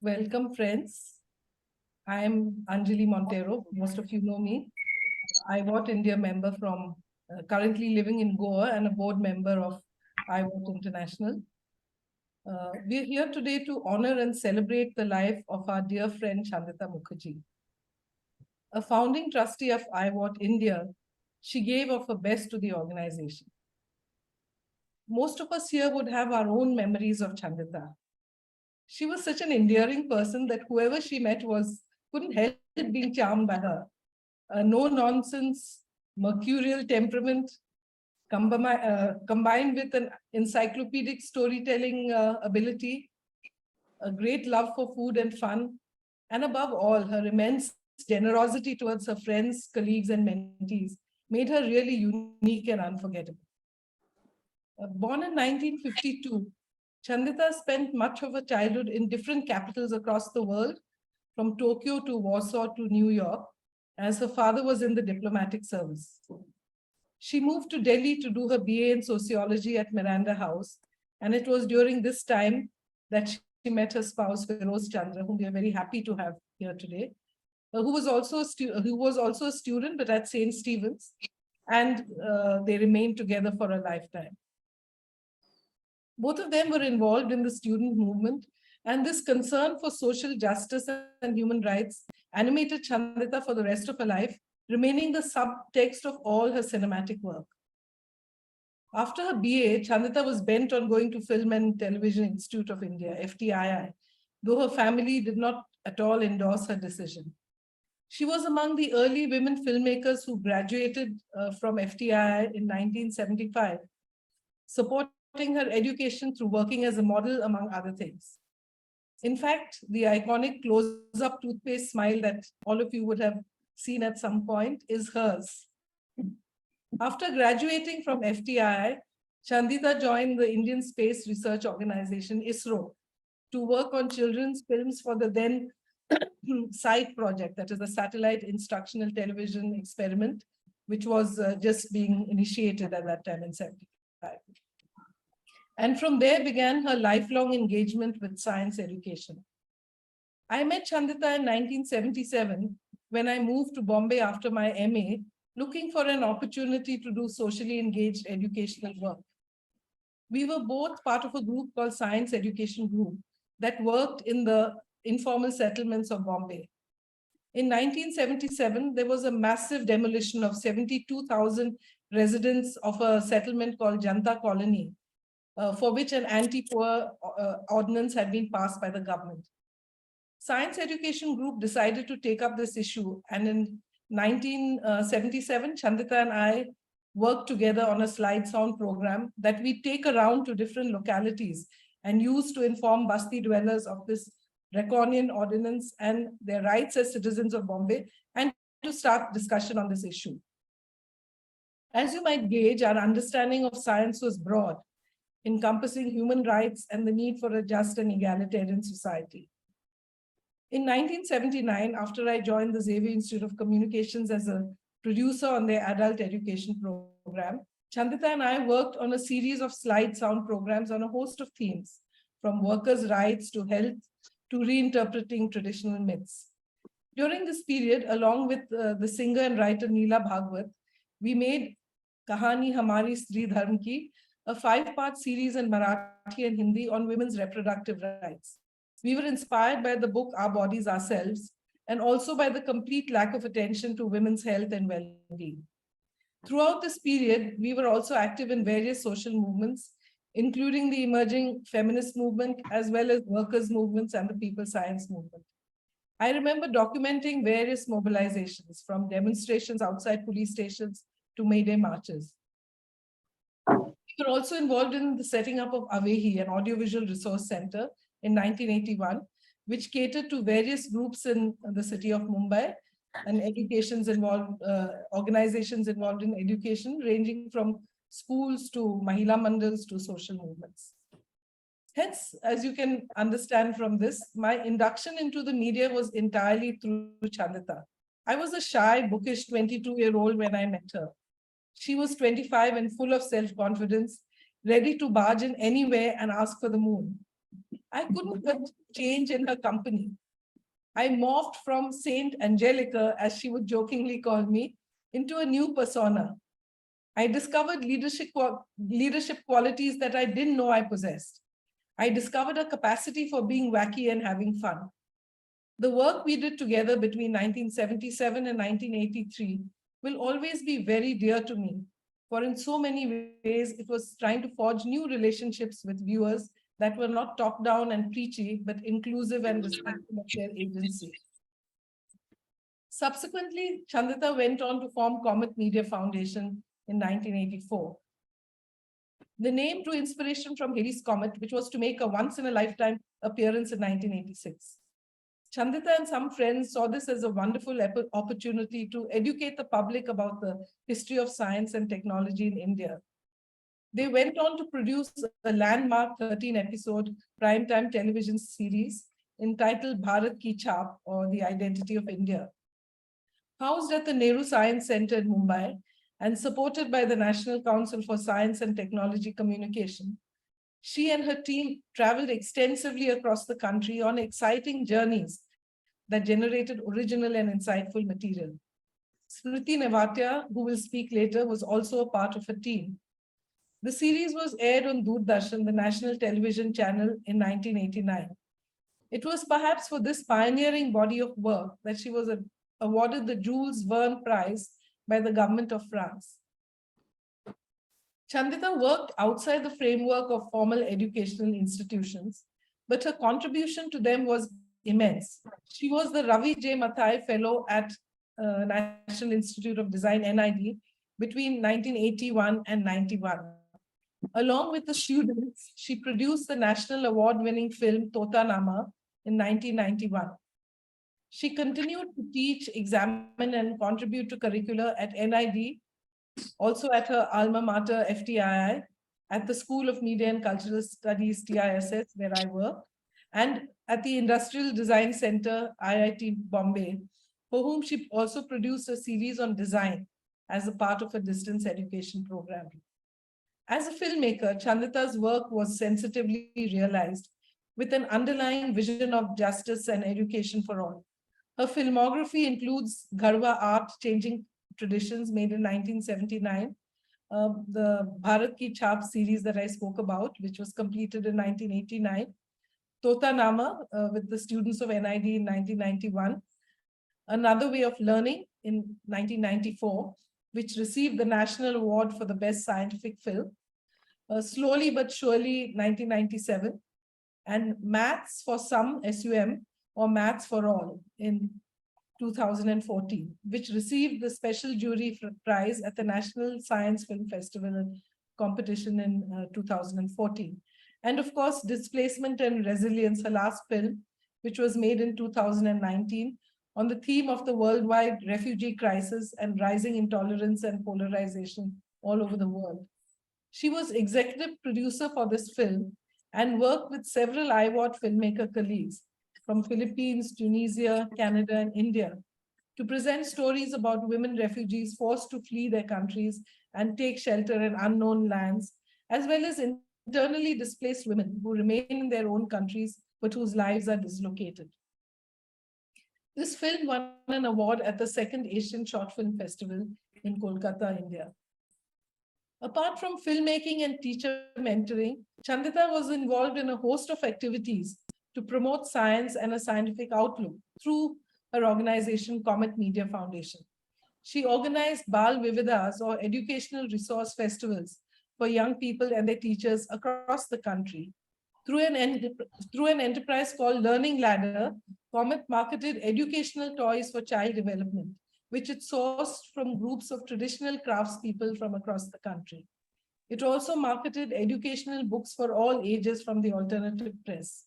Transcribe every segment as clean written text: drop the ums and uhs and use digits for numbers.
Welcome, friends. I am Anjali Montero. Most of you know me. IAWRT India member from currently living in Goa and a board member of IAWRT International. We are here today to honor and celebrate the life of our dear friend Chandita Mukherjee. A founding trustee of IAWRT India, she gave of her best to the organization. Most of us here would have our own memories of Chandita. She was such an endearing person that whoever she met couldn't help being charmed by her. A no-nonsense, mercurial temperament combined with an encyclopedic storytelling ability, a great love for food and fun, and above all, her immense generosity towards her friends, colleagues, and mentees made her really unique and unforgettable. Born in 1952, Chandita spent much of her childhood in different capitals across the world, from Tokyo to Warsaw to New York, as her father was in the diplomatic service. She moved to Delhi to do her BA in sociology at Miranda House, and it was during this time that she met her spouse, Feroz Chandra, whom we are very happy to have here today, who was also a student, but at St. Stephen's, and they remained together for a lifetime. Both of them were involved in the student movement, and this concern for social justice and human rights animated Chandita for the rest of her life, remaining the subtext of all her cinematic work. After her BA, Chandita was bent on going to Film and Television Institute of India, FTII, though her family did not at all endorse her decision. She was among the early women filmmakers who graduated from FTII in 1975, supporting her education through working as a model, among other things. In fact, the iconic close-up toothpaste smile that all of you would have seen at some point is hers. After graduating from FTII, Chandita joined the Indian Space Research Organization, ISRO, to work on children's films for the then SITE project, that is the Satellite Instructional Television Experiment, which was just being initiated at that time in 1975. And from there began her lifelong engagement with science education. I met Chandita in 1977 when I moved to Bombay after my MA, looking for an opportunity to do socially engaged educational work. We were both part of a group called Science Education Group that worked in the informal settlements of Bombay. In 1977, there was a massive demolition of 72,000 residents of a settlement called Janta Colony, for which an anti-poor ordinance had been passed by the government. Science Education Group decided to take up this issue, and in 1977, Chandita and I worked together on a slide sound program that we take around to different localities and use to inform Basti dwellers of this draconian ordinance and their rights as citizens of Bombay, and to start discussion on this issue. As you might gauge, our understanding of science was broad, encompassing human rights and the need for a just and egalitarian society. In 1979, after I joined the Xavier Institute of Communications as a producer on their adult education program, Chandita and I worked on a series of slide sound programs on a host of themes, from workers' rights to health to reinterpreting traditional myths. During this period, along with the singer and writer Neela Bhagwat, we made Kahani Hamari Stri Dharm Ki, a 5-part series in Marathi and Hindi on women's reproductive rights. We were inspired by the book Our Bodies Ourselves, and also by the complete lack of attention to women's health and well-being. Throughout this period, we were also active in various social movements, including the emerging feminist movement, as well as workers' movements and the people's science movement. I remember documenting various mobilizations, from demonstrations outside police stations to May Day marches. We were also involved in the setting up of Avehi, an audiovisual resource center, in 1981, which catered to various groups in the city of Mumbai and organizations involved in education, ranging from schools to Mahila Mandals to social movements. Hence, as you can understand from this, my induction into the media was entirely through Chandita. I was a shy, bookish 22-year-old when I met her. She was 25 and full of self-confidence, ready to barge in anywhere and ask for the moon. I couldn't but change in her company. I morphed from Saint Angelica, as she would jokingly call me, into a new persona. I discovered leadership qualities that I didn't know I possessed. I discovered a capacity for being wacky and having fun. The work we did together between 1977 and 1983 will always be very dear to me, for in so many ways it was trying to forge new relationships with viewers that were not top-down and preachy, but inclusive and respectful of their agency. Subsequently, Chandita went on to form Comet Media Foundation in 1984. The name drew inspiration from Halley's Comet, which was to make a once-in-a-lifetime appearance in 1986. Chandita and some friends saw this as a wonderful opportunity to educate the public about the history of science and technology in India. They went on to produce a landmark 13-episode primetime television series entitled Bharat Ki Chhap, or The Identity of India. Housed at the Nehru Science Center in Mumbai and supported by the National Council for Science and Technology Communication, she and her team traveled extensively across the country on exciting journeys that generated original and insightful material. Smriti Nevatia, who will speak later, was also a part of her team. The series was aired on Doordarshan, the national television channel, in 1989. It was perhaps for this pioneering body of work that she was awarded the Jules Verne Prize by the government of France. Chandita worked outside the framework of formal educational institutions, but her contribution to them was immense. She was the Ravi J. Mathai Fellow at National Institute of Design, NID, between 1981 and 91. Along with the students, she produced the national award-winning film Tota Nama in 1991. She continued to teach, examine, and contribute to curricula at NID, also at her alma mater, FTII, at the School of Media and Cultural Studies, TISS, where I work, and at the Industrial Design Center, IIT Bombay, for whom she also produced a series on design as a part of a distance education program. As a filmmaker, Chandita's work was sensitively realized with an underlying vision of justice and education for all. Her filmography includes Garhwa Art, Changing Traditions, made in 1979, the Bharat Ki Chhap series that I spoke about, which was completed in 1989, Tota Nama with the students of NID in 1991, Another Way of Learning in 1994, which received the National Award for the Best Scientific Film, Slowly But Surely 1997, and Maths for Some, SUM, or Maths for All in 2014, which received the Special Jury Prize at the National Science Film Festival competition in 2014. And of course, Displacement and Resilience, her last film, which was made in 2019 on the theme of the worldwide refugee crisis and rising intolerance and polarization all over the world. She was executive producer for this film and worked with several IAWRT filmmaker colleagues from Philippines, Tunisia, Canada, and India to present stories about women refugees forced to flee their countries and take shelter in unknown lands, as well as internally displaced women who remain in their own countries but whose lives are dislocated. This film won an award at the Second Asian Short Film Festival in Kolkata, India. Apart from filmmaking and teacher mentoring, Chandita was involved in a host of activities to promote science and a scientific outlook through her organization, Comet Media Foundation. She organized Bal Vividas, or educational resource festivals for young people and their teachers across the country. Through an enterprise called Learning Ladder, Comet marketed educational toys for child development, which it sourced from groups of traditional craftspeople from across the country. It also marketed educational books for all ages from the alternative press.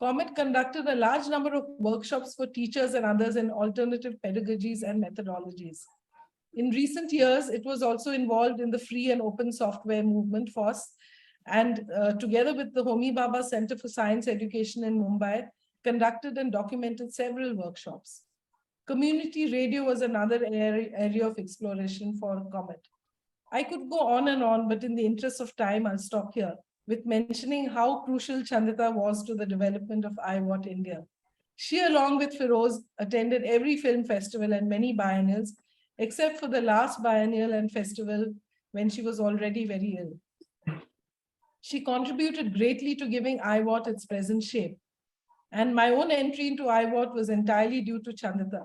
Comet conducted a large number of workshops for teachers and others in alternative pedagogies and methodologies. In recent years, it was also involved in the free and open software movement, FOSS, and together with the Homi Bhabha Center for Science Education in Mumbai, conducted and documented several workshops. Community radio was another area of exploration for Comet. I could go on and on, but in the interest of time, I'll stop here. with mentioning how crucial Chandita was to the development of IAWRT India. She, along with Feroz, attended every film festival and many biennials, except for the last biennial and festival when she was already very ill. She contributed greatly to giving IAWRT its present shape. And my own entry into IAWRT was entirely due to Chandita.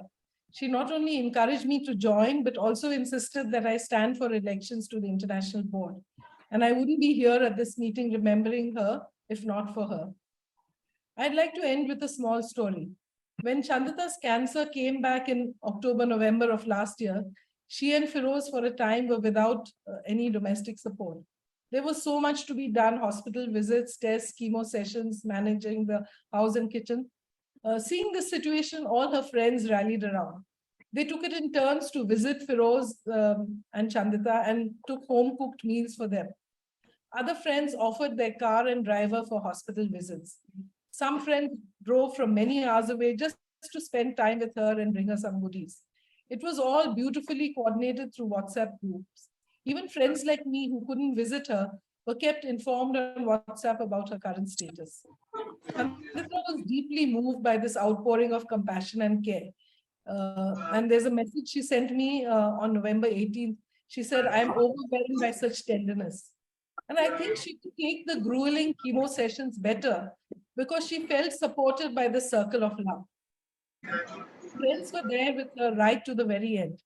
She not only encouraged me to join, but also insisted that I stand for elections to the International Board. And I wouldn't be here at this meeting remembering her if not for her. I'd like to end with a small story. When Chandita's cancer came back in October, November of last year, she and Feroz for a time were without any domestic support. There was so much to be done: hospital visits, tests, chemo sessions, managing the house and kitchen. Seeing this situation, all her friends rallied around. They took it in turns to visit Feroz and Chandita and took home-cooked meals for them. Other friends offered their car and driver for hospital visits. Some friends drove from many hours away just to spend time with her and bring her some goodies. It was all beautifully coordinated through WhatsApp groups. Even friends like me who couldn't visit her were kept informed on WhatsApp about her current status. Chandita was deeply moved by this outpouring of compassion and care. And there's a message she sent me on November 18th. She said, "I'm overwhelmed by such tenderness." And I think she could take the grueling chemo sessions better because she felt supported by the circle of love. Friends were there with her right to the very end.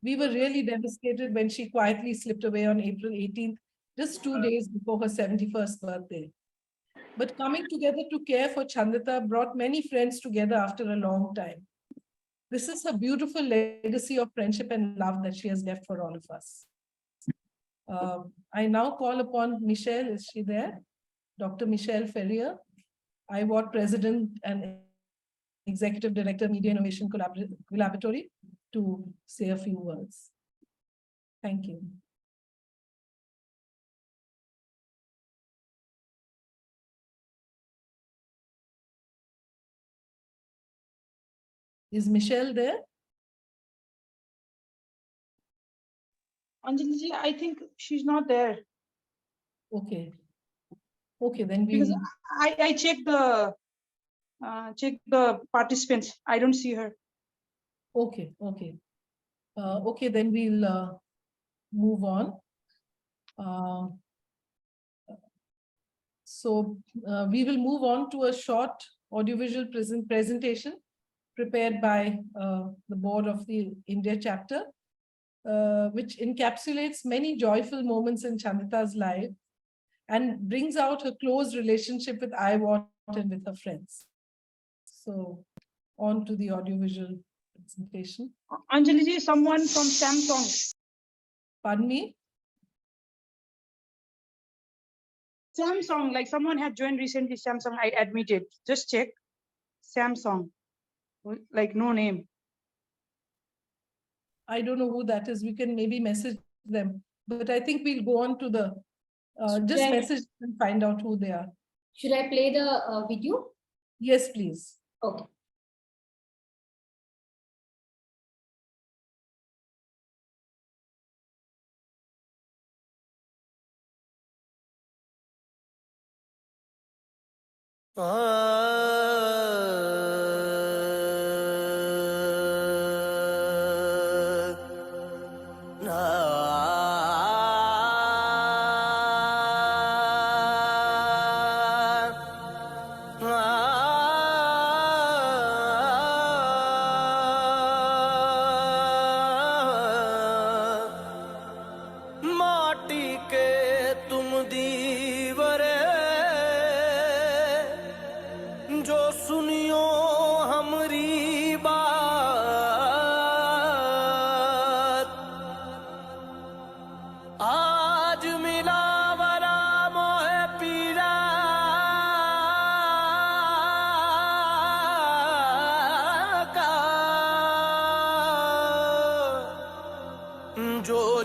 We were really devastated when she quietly slipped away on April 18th, just 2 days before her 71st birthday. But coming together to care for Chandita brought many friends together after a long time. This is a beautiful legacy of friendship and love that she has left for all of us. I now call upon Michelle. Is she there? Dr. Michelle Ferrier, IAWRT President and Executive Director, Media Innovation Collaboratory, to say a few words. Thank you. Is Michelle there? Anjali, I think she's not there. Okay. Okay, then we. Because I checked the participants. I don't see her. Okay. Okay. Okay, then we'll move on. So we will move on to a short audiovisual presentation prepared by the board of the India chapter, which encapsulates many joyful moments in Chandita's life and brings out her close relationship with IAWRT and with her friends. So on to the audiovisual presentation. Anjali, someone from Samsung. Pardon me? Samsung, like someone had joined recently, Samsung, I admitted. Just check. Samsung, like no name. I don't know who that is. We can maybe message them, but I think we'll go on to the, just message and find out who they are. Should I play the video? Yes, please. Okay.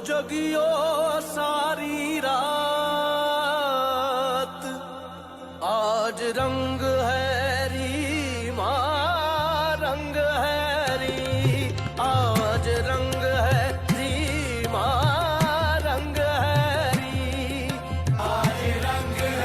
जगियो सारी रात आज रंग है रीमा रंग है री आज रंग है रीमा रंग है री आज रंग है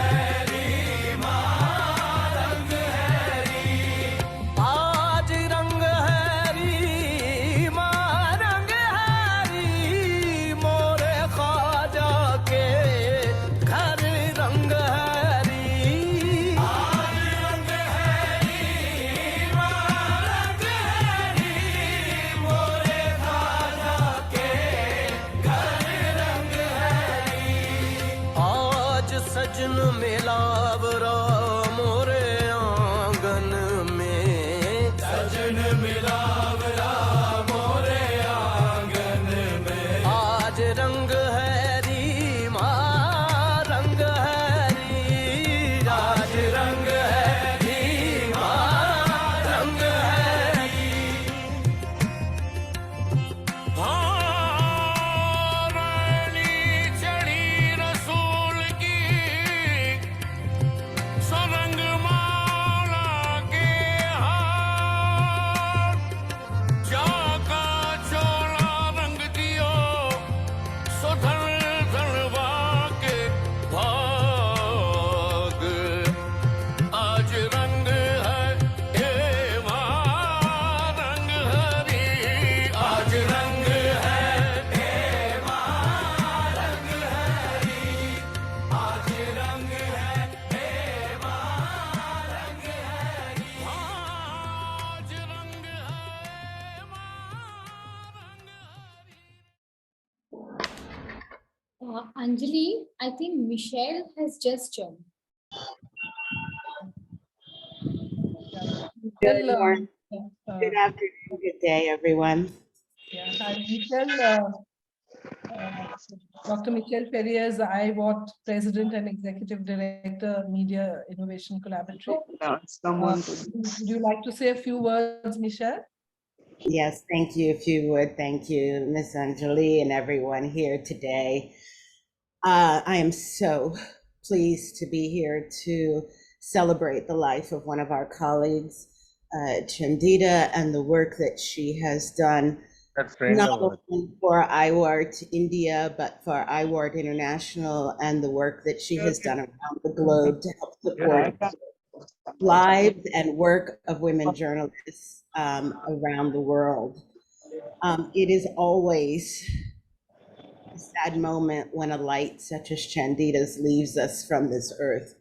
Anjali, I think Michelle has just joined. Good Michelle, morning, good afternoon, good day, everyone. yeah, hi, Michelle. Dr. Michelle Ferrier is the IWAT President and Executive Director, Media Innovation Collaboratory. Would you like to say a few words, Michelle? Yes, thank you, if you would. Thank you, Miss Anjali and everyone here today. I am so pleased to be here to celebrate the life of one of our colleagues, Chandita, and the work that she has done, not only for IWART India, but for IWART International, and the work that she has done around the globe to help support lives and work of women journalists around the world. It is always a sad moment when a light such as Chandita's leaves us from this earth.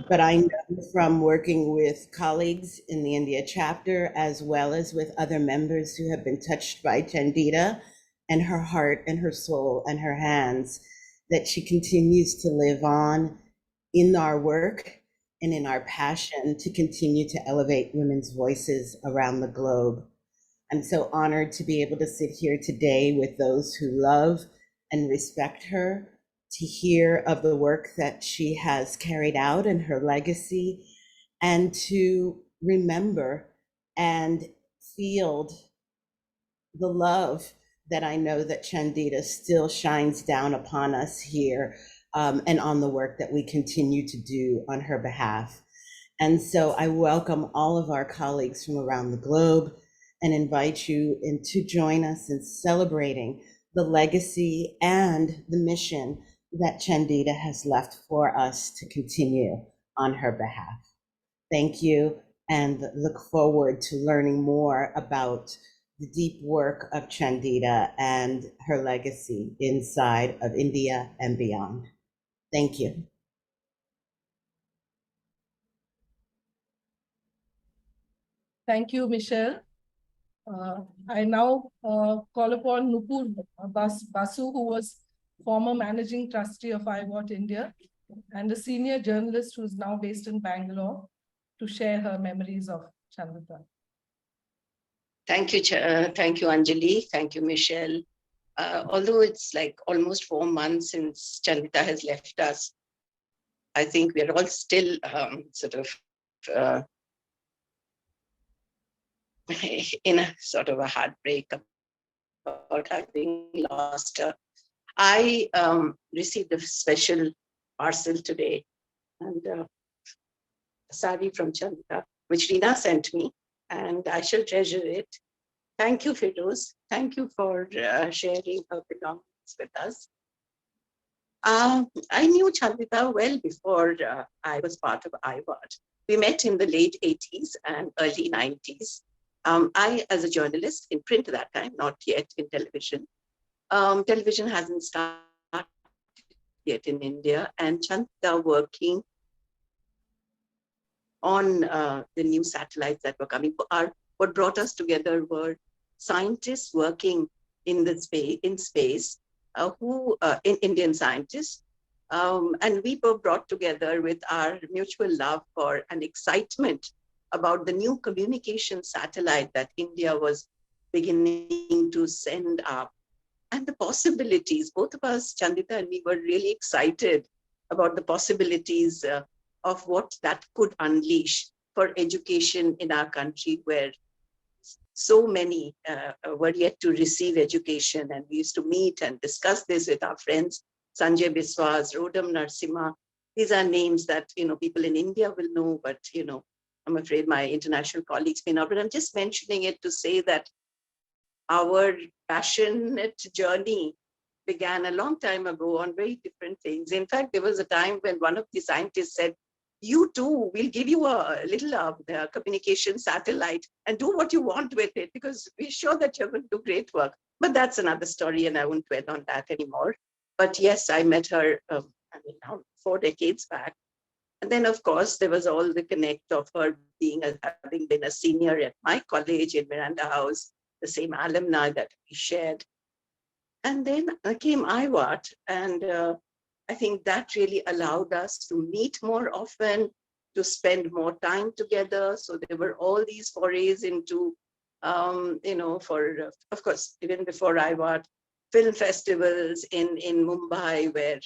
But I know from working with colleagues in the India chapter, as well as with other members who have been touched by Chandita and her heart and her soul and her hands, that she continues to live on in our work and in our passion to continue to elevate women's voices around the globe. I'm so honored to be able to sit here today with those who love and respect her, to hear of the work that she has carried out and her legacy, and to remember and field the love that I know that Chandita still shines down upon us here, and on the work that we continue to do on her behalf. And so I welcome all of our colleagues from around the globe and invite you in to join us in celebrating the legacy and the mission that Chandita has left for us to continue on her behalf. Thank you, and look forward to learning more about the deep work of Chandita and her legacy inside of India and beyond. Thank you. Thank you, Michelle. I now call upon Nupur Basu, who was former managing trustee of IAWRT India and a senior journalist who is now based in Bangalore, to share her memories of Chandita. Thank you, thank you, Anjali. Thank you, Michelle. Although it's like almost 4 months since Chandita has left us, I think we're all still sort of in a sort of a heartbreak about having lost her. I received a special parcel today, and a sari from Chandita, which Rina sent me, and I shall treasure it. Thank you, Firoz. Thank you for sharing her belongings with us. I knew Chandita well before I was part of IAWRT. We met in the late 80s and early 90s. I, as a journalist in print at that time, not yet in television. Television hasn't started yet in India, and Chandita working on the new satellites that were coming. What brought us together were scientists working in space, in Indian scientists, and we were brought together with our mutual love for and excitement about the new communication satellite that India was beginning to send up, and the possibilities. Both of us, Chandita and me, were really excited about the possibilities of what that could unleash for education in our country, where so many were yet to receive education. And we used to meet and discuss this with our friends, Sanjay Biswas, Rodam Narasimha. These are names that people in India will know, but I'm afraid my international colleagues may not. But I'm just mentioning it to say that our passionate journey began a long time ago on very different things. In fact, there was a time when one of the scientists said, "You too, we'll give you a little communication satellite and do what you want with it, because we're sure that you're going to do great work." But that's another story, and I won't dwell on that anymore. But yes, I met her, now 4 decades back. And then, of course, there was all the connect of her having been a senior at my college in Miranda House, the same alumni that we shared. And then came IWAT, and I think that really allowed us to meet more often, to spend more time together. So there were all these forays into, of course, even before IWAT, film festivals in Mumbai, where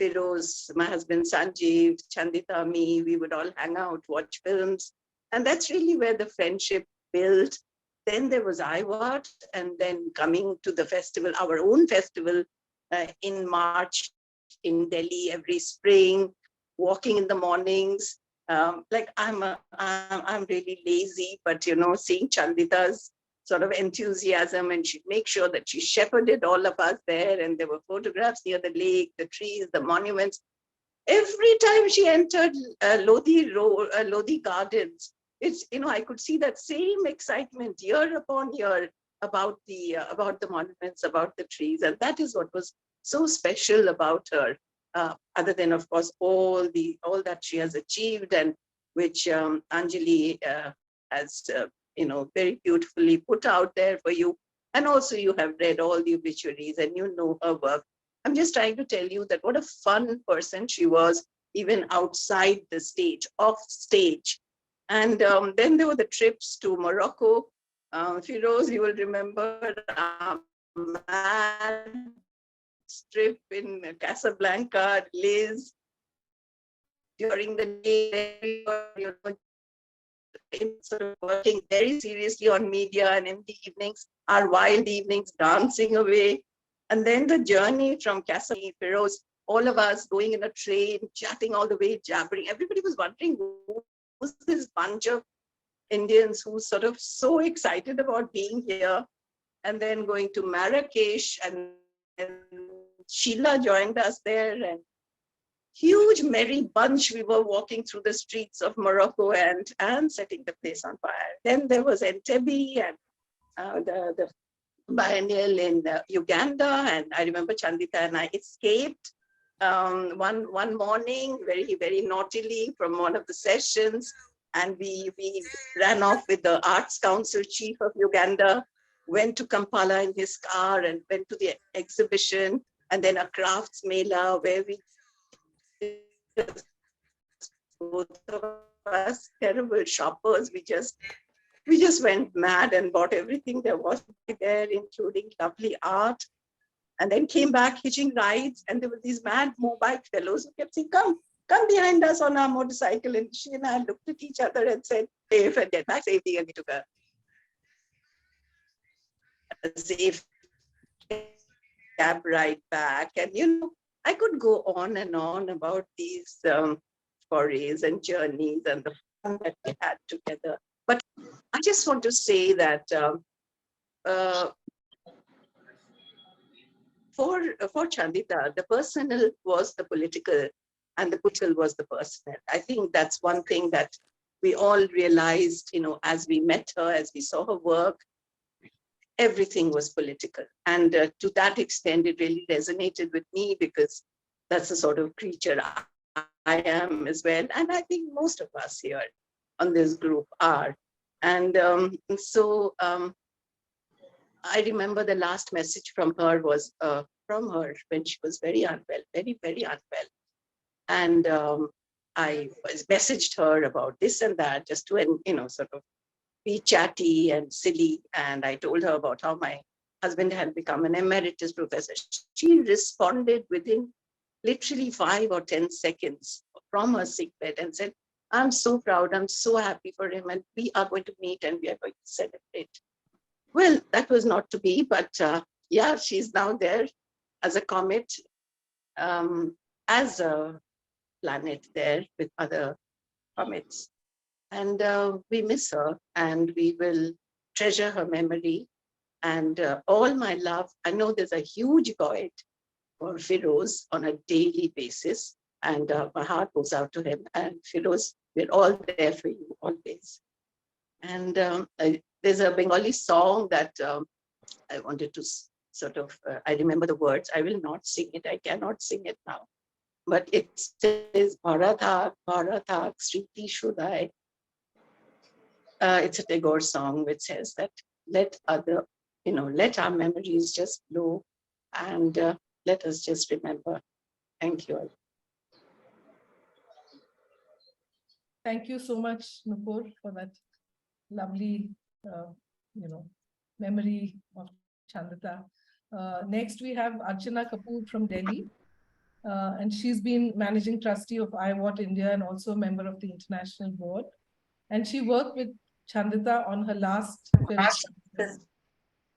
Firoz, my husband Sanjeev, Chandita, me, we would all hang out, watch films. And that's really where the friendship built. Then there was IWAT, and then coming to the festival, our own festival in March in Delhi every spring, walking in the mornings. Like I'm really lazy, but seeing Chandita's sort of enthusiasm, and she'd make sure that she shepherded all of us there, and there were photographs near the lake, the trees, the monuments. Every time she entered Lodi Gardens, it's I could see that same excitement year upon year about the monuments, about the trees, and that is what was so special about her. Other than, of course, all that she has achieved, and which Anjali has very beautifully put out there for you. And also you have read all the obituaries and you know her work. I'm just trying to tell you that what a fun person she was, even outside the stage, off stage. And then there were the trips to Morocco. Firoz, you will remember mad trip in Casablanca, Liz, during the day, sort of working very seriously on media, and in the evenings, our wild evenings, dancing away. And then the journey from Casablanca, Firoz, all of us going in a train, chatting all the way, jabbering. Everybody was wondering who's this bunch of Indians who's sort of so excited about being here. And then going to Marrakesh, and Sheila joined us there, and huge merry bunch. We were walking through the streets of Morocco and setting the place on fire. Then there was Entebbe and the biennial in Uganda. And I remember Chandita and I escaped one morning very, very naughtily from one of the sessions. And we ran off with the Arts Council chief of Uganda, went to Kampala in his car and went to the exhibition, and then a crafts mela where we, both of us, terrible shoppers, we just went mad and bought everything there was there, including lovely art. And then came back hitching rides, and there were these mad Mobike fellows who kept saying, come behind us on our motorcycle. And she and I looked at each other and said, safe and get back safely. And we took a safe cab ride back. And I could go on and on about these forays and journeys and the fun that we had together. But I just want to say that for Chandita, the personal was the political, and the political was the personal. I think that's one thing that we all realized, as we met her, as we saw her work, everything was political. And to that extent, it really resonated with me, because that's the sort of creature I am as well. And I think most of us here on this group are. And so I remember the last message from her was from her when she was very unwell, very, very unwell. And I messaged her about this and that, just to, sort of be chatty and silly. And I told her about how my husband had become an emeritus professor. She responded within literally 5 or 10 seconds from her sickbed and said, I'm so proud, I'm so happy for him, and we are going to meet and we are going to celebrate. Well, that was not to be, but yeah, she's now there as a comet, as a planet there with other comets. And we miss her, and we will treasure her memory. And all my love, I know there's a huge void for Firoz on a daily basis, and my heart goes out to him. And Firoz, we're all there for you always. And there's a Bengali song that I wanted to sort of, I remember the words. I will not sing it. I cannot sing it now. But it says, Bharathak, Bharathak, Sriti Shudai. It's a Tagore song which says that let our memories just flow And let us just remember. Thank you all. Thank you so much, Nupur, for that lovely, memory of Chandita. Next, we have Archana Kapoor from Delhi. And she's been managing trustee of IAWRT India and also a member of the international board. And she worked with Chandita on her last film,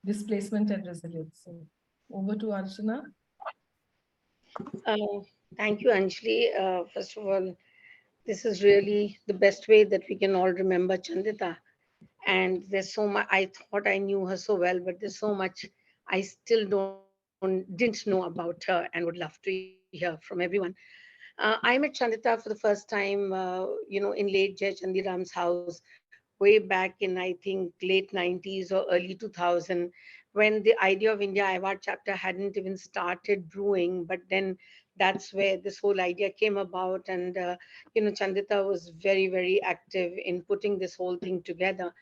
Displacement and Resilience. So over to Archana. Uh, Thank you, Anjali. First of all, this is really the best way that we can all remember Chandita. And there's so much, I thought I knew her so well, but there's so much I still didn't know about her and would love to hear from everyone. I met Chandita for the first time, in late Jai Chandiram's house way back in, I think, late 90s or early 2000, when the idea of India IAWRT chapter hadn't even started brewing. But then that's where this whole idea came about. And, Chandita was very, very active in putting this whole thing together.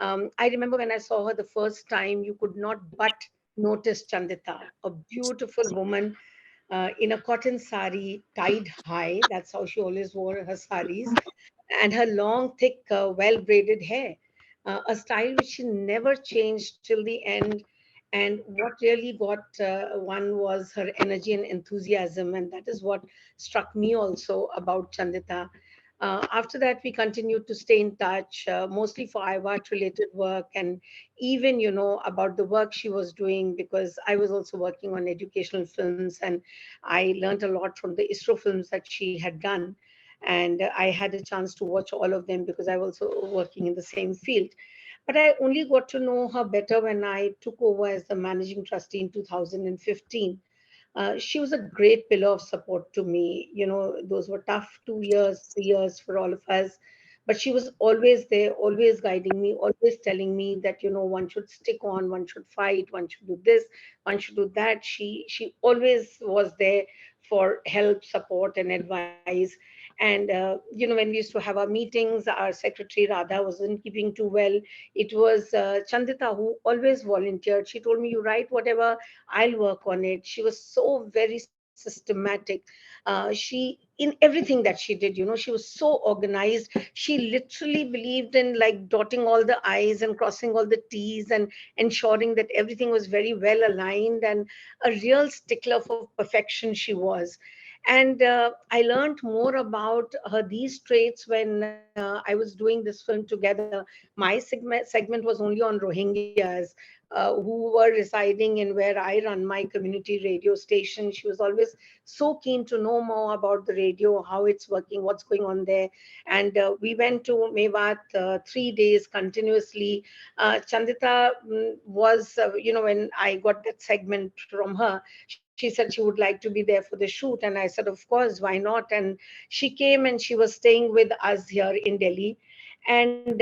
I remember when I saw her the first time, you could not but notice Chandita, a beautiful woman in a cotton sari tied high. That's how she always wore her saris, and her long, thick, well braided hair, a style which she never changed till the end. And what really got one was her energy and enthusiasm, and that is what struck me also about Chandita. After that, we continued to stay in touch, mostly for IWAT related work, and even, about the work she was doing, because I was also working on educational films, and I learned a lot from the ISRO films that she had done. And I had a chance to watch all of them because I was also working in the same field. But I only got to know her better when I took over as the managing trustee in 2015. She was a great pillar of support to me. Those were tough 2 years, 3 years for all of us. But she was always there, always guiding me, always telling me that, one should stick on, one should fight, one should do this, one should do that. She always was there for help, support, and advice. And, when we used to have our meetings, our secretary Radha wasn't keeping too well. It was Chandita who always volunteered. She told me, you write whatever, I'll work on it. She was so very systematic. She, in everything that she did, she was so organized. She literally believed in like dotting all the I's and crossing all the T's and ensuring that everything was very well aligned, and a real stickler for perfection she was. And I learned more about her these traits when I was doing this film together. My segment was only on Rohingyas who were residing in where I run my community radio station. She was always so keen to know more about the radio, how it's working, what's going on there. And we went to Mewat 3 days continuously. Chandita was, when I got that segment from her, she said she would like to be there for the shoot. And I said, of course, why not? And she came and she was staying with us here in Delhi. And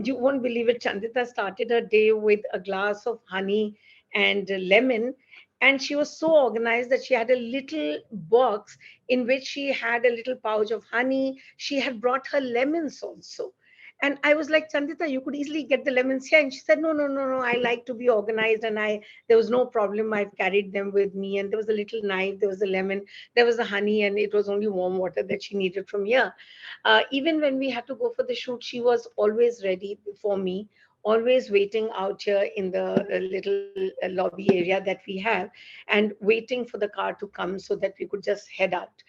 you won't believe it, Chandita started her day with a glass of honey and lemon. And she was so organized that she had a little box in which she had a little pouch of honey. She had brought her lemons also. And I was like, Chandita, you could easily get the lemons here. And she said, no, no, no, no. I like to be organized. And there was no problem. I've carried them with me. And there was a little knife, there was a lemon, there was a honey, and it was only warm water that she needed from here. Even when we had to go for the shoot, she was always ready for me, always waiting out here in the little lobby area that we have, and waiting for the car to come so that we could just head out.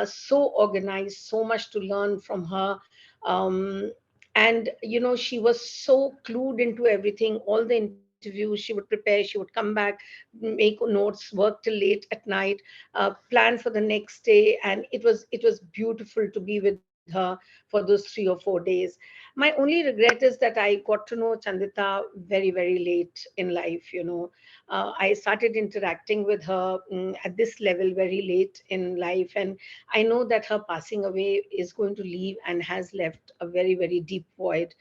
So organized, so much to learn from her. Um, and she was so clued into everything. All the interviews she would prepare, she would come back, make notes, work till late at night, plan for the next day. And it was beautiful to be with her for those 3 or 4 days. My only regret is that I got to know Chandita very, very late in life. I started interacting with her at this level very late in life. And I know that her passing away is going to leave and has left a very, very deep void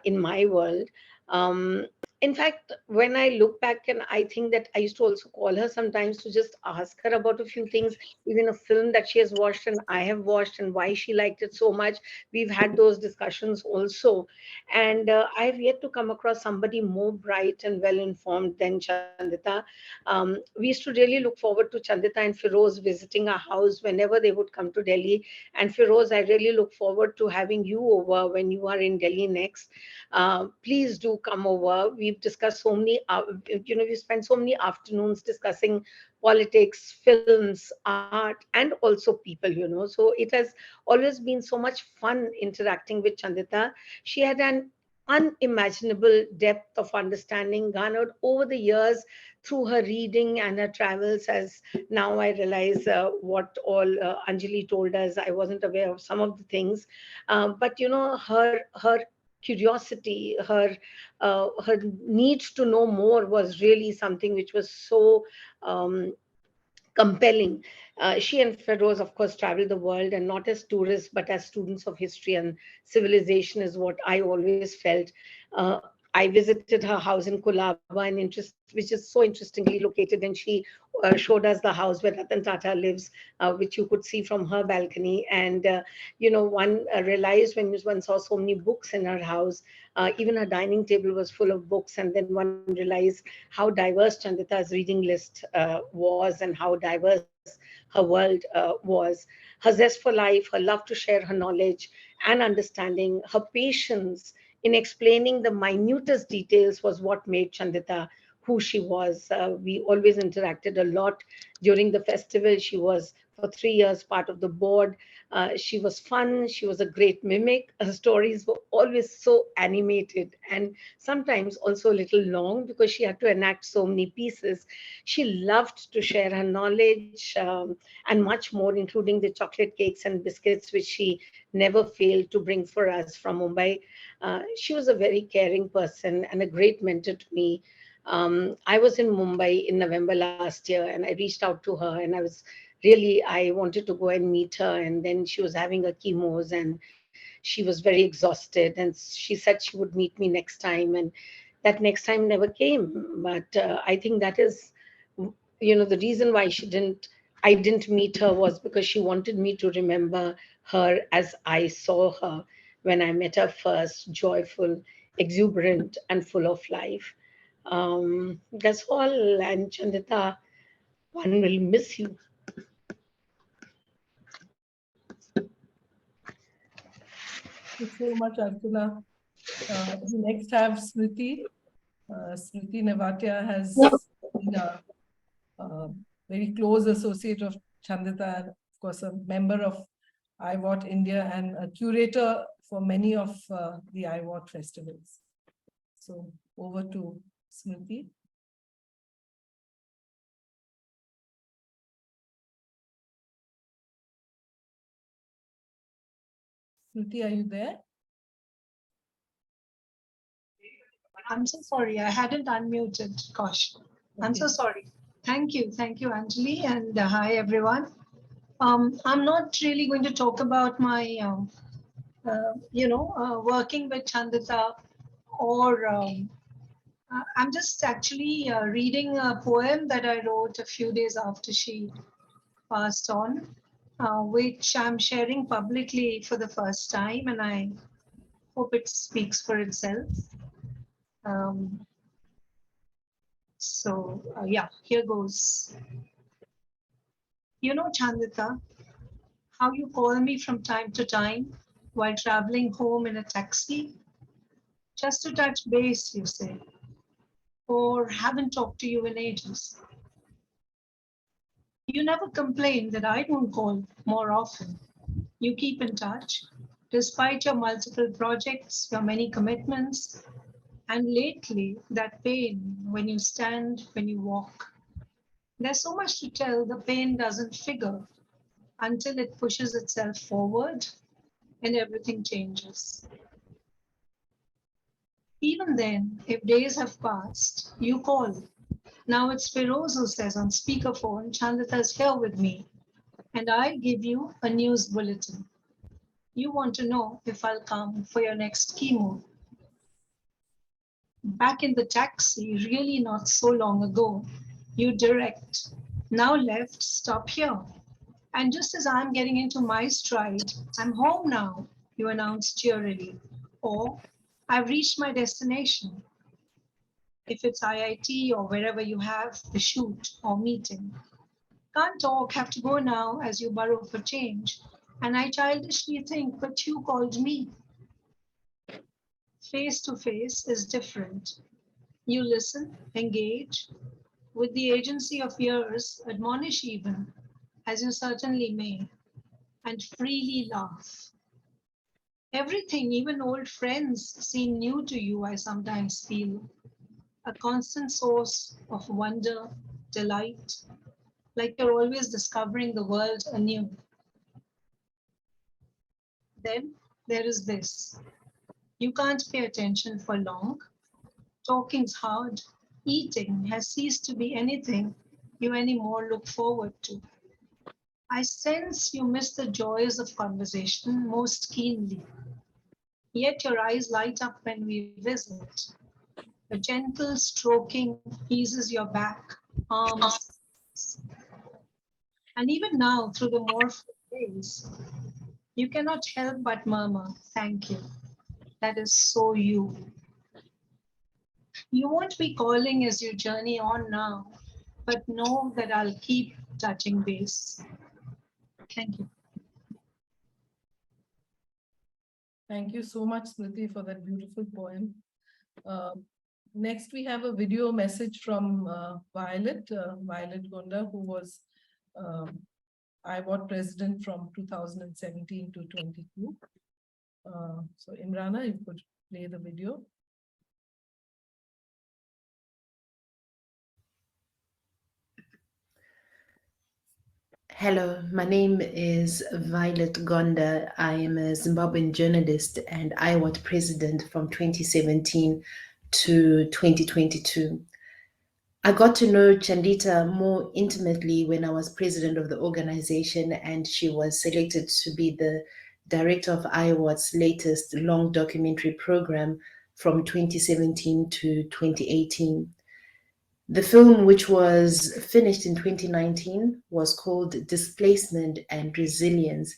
in my world. Um, In fact, when I look back, and I think that I used to also call her sometimes to just ask her about a few things, even a film that she has watched and I have watched, and why she liked it so much. We've had those discussions also. And I've yet to come across somebody more bright and well informed than Chandita. We used to really look forward to Chandita and Firoz visiting our house whenever they would come to Delhi. And Firoz, I really look forward to having you over when you are in Delhi next. Please do come over. We've discussed so many, we spent so many afternoons discussing politics, films, art, and also people. So it has always been so much fun interacting with Chandita. She had an unimaginable depth of understanding garnered over the years through her reading and her travels. As now I realize what all Anjali told us, I wasn't aware of some of the things. But her curiosity, her need to know more was really something which was so um, compelling. She and Feroz, of course, traveled the world, and not as tourists, but as students of history and civilization, is what I always felt. Uh, I visited her house in Kulaba, which is so interestingly located, and she showed us the house where Ratan Tata lives, which you could see from her balcony. And one realized when one saw so many books in her house, even her dining table was full of books, and then one realized how diverse Chandita's reading list was, and how diverse her world was. Her zest for life, her love to share her knowledge and understanding, her patience in explaining the minutest details was what made Chandita who she was. We always interacted a lot during the festival. She was for 3 years part of the board. She was fun. She was a great mimic. Her stories were always so animated and sometimes also a little long because she had to enact so many pieces. She loved to share her knowledge and much more, including the chocolate cakes and biscuits, which she never failed to bring for us from Mumbai. She was a very caring person and a great mentor to me. I was in Mumbai in November last year, and I reached out to her, and I wanted to go and meet her. And then she was having her chemos, and she was very exhausted. And she said she would meet me next time, and that next time never came. But I think that is, the reason why I didn't meet her was because she wanted me to remember her as I saw her when I met her first, joyful, exuberant, and full of life. That's all. And Chandita, one will miss you. Thank you so much, Archana. We next have Smriti. Smriti Nevatia has been a very close associate of Chandita, and of course, a member of IAWRT India and a curator for many of the IAWRT festivals. So over to Smriti. Smriti, are you there? I'm so sorry, I hadn't unmuted. Gosh, I'm so sorry. Thank you, Anjali, and hi everyone. I'm not really going to talk about my, working with Chandita, or I'm just actually reading a poem that I wrote a few days after she passed on, which I'm sharing publicly for the first time, and I hope it speaks for itself. Um, yeah, here goes. You know, Chandita, how you call me from time to time while traveling home in a taxi? Just to touch base, you say, or haven't talked to you in ages. You never complain that I don't call more often. You keep in touch, despite your multiple projects, your many commitments, and lately, that pain when you stand, when you walk. There's so much to tell, the pain doesn't figure until it pushes itself forward and everything changes. Even then, if days have passed, you call. Now it's Feroz who says on speakerphone, Chandita's here with me, and I'll give you a news bulletin. You want to know if I'll come for your next chemo. Back in the taxi, really not so long ago, you direct. Now left, stop here. And just as I'm getting into my stride, I'm home now, you announce cheerily. Or I've reached my destination. If it's IIT or wherever you have the shoot or meeting. Can't talk, have to go now as you burrow for change. And I childishly think, but you called me. Face to face is different. You listen, engage, with the agency of ears, admonish even, as you certainly may, and freely laugh. Everything, even old friends, seem new to you, I sometimes feel. A constant source of wonder, delight, like you're always discovering the world anew. Then there is this. You can't pay attention for long. Talking's hard. Eating has ceased to be anything you anymore look forward to. I sense you miss the joys of conversation most keenly. Yet your eyes light up when we visit. A gentle stroking eases your back, arms, and even now through the mournful days, you cannot help but murmur, thank you. That is so you. You won't be calling as you journey on now, but know that I'll keep touching base. Thank you. Thank you so much, Smriti, for that beautiful poem. Next, we have a video message from Violet Gonda, who was IAWRT president from 2017 to 22. So Imrana, you could play the video. Hello, my name is Violet Gonda. I am a Zimbabwean journalist and IAWRT president from 2017 to 2022. I got to know Chandita more intimately when I was president of the organization and she was selected to be the director of IAWRT's latest long documentary program from 2017 to 2018. The film, which was finished in 2019, was called Displacement and Resilience.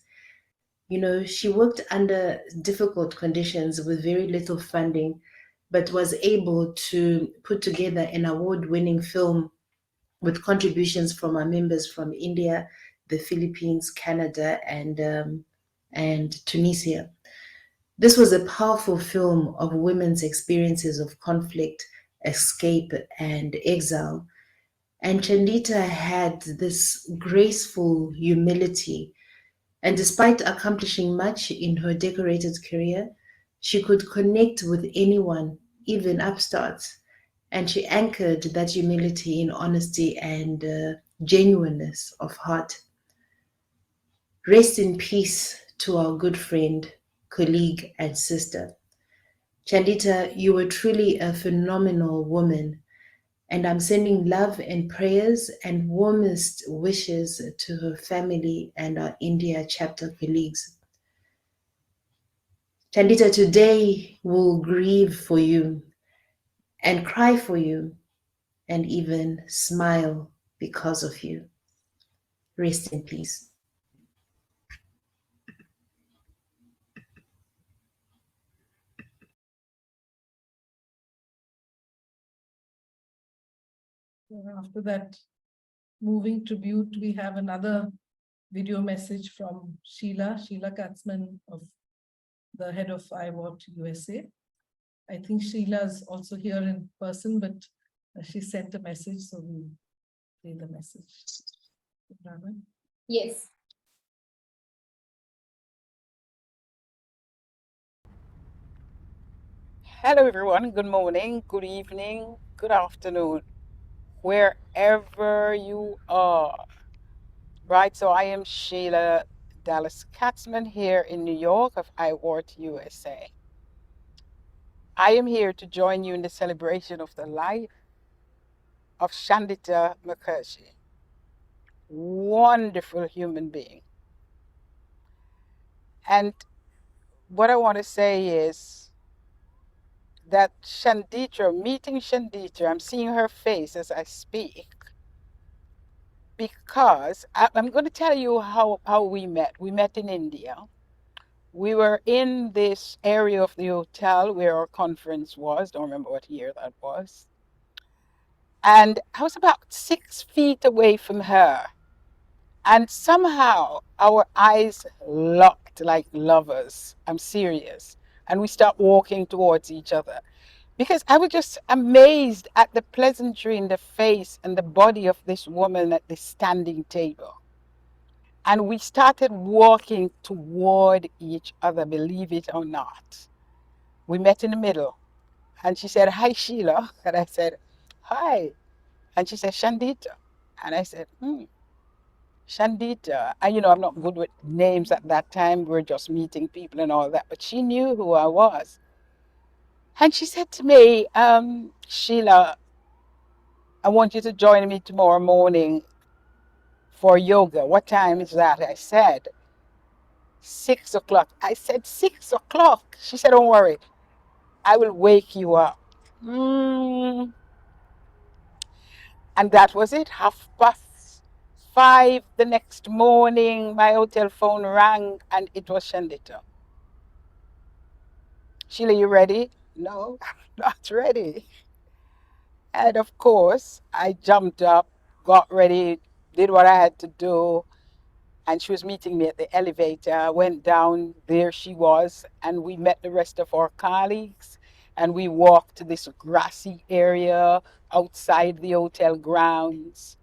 You know, she worked under difficult conditions with very little funding, but was able to put together an award-winning film with contributions from our members from India, the Philippines, Canada, and Tunisia. This was a powerful film of women's experiences of conflict, escape, and exile. And Chandita had this graceful humility. And despite accomplishing much in her decorated career, she could connect with anyone, even upstarts. And she anchored that humility in honesty and genuineness of heart. Rest in peace to our good friend, colleague, and sister. Chandita, you were truly a phenomenal woman, and I'm sending love and prayers and warmest wishes to her family and our India chapter colleagues. Chandita, today we'll grieve for you and cry for you and even smile because of you. Rest in peace. After that moving tribute, we have another video message from Sheila Katzman, of the head of IAWRT USA. I think Sheila is also here in person, but she sent a message, so we'll play the message. Yes. Hello, everyone. Good morning, good evening, good afternoon, wherever you are. Right, so I am Sheila Dallas Katzman here in New York of IAWRT USA. I am here to join you in the celebration of the life of Chandita Mukherjee. Wonderful human being. And what I want to say is that Chandita, meeting Chandita, I'm seeing her face as I speak, because I'm going to tell you how we met. We met in India. We were in this area of the hotel where our conference was. Don't remember what year that was. And I was about 6 feet away from her. And somehow our eyes locked like lovers. I'm serious. And we start walking towards each other. Because I was just amazed at the pleasantry in the face and the body of this woman at this standing table. And we started walking toward each other, believe it or not. We met in the middle. And she said, "Hi, Sheila." And I said, "Hi." And she said, "Chandita." And I said, Chandita. And I'm not good with names at that time. We're just meeting people and all that. But she knew who I was. And she said to me, "Sheila, I want you to join me tomorrow morning for yoga." "What time is that?" I said, 6 o'clock. I said, 6 o'clock. She said, "Don't worry. I will wake you up." Mm. And that was it. 5:30 the next morning, my hotel phone rang and it was Chandita. "Sheila, you ready?" "No, I'm not ready." And of course, I jumped up, got ready, did what I had to do. And she was meeting me at the elevator. I went down, there she was, and we met the rest of our colleagues. And we walked to this grassy area outside the hotel grounds.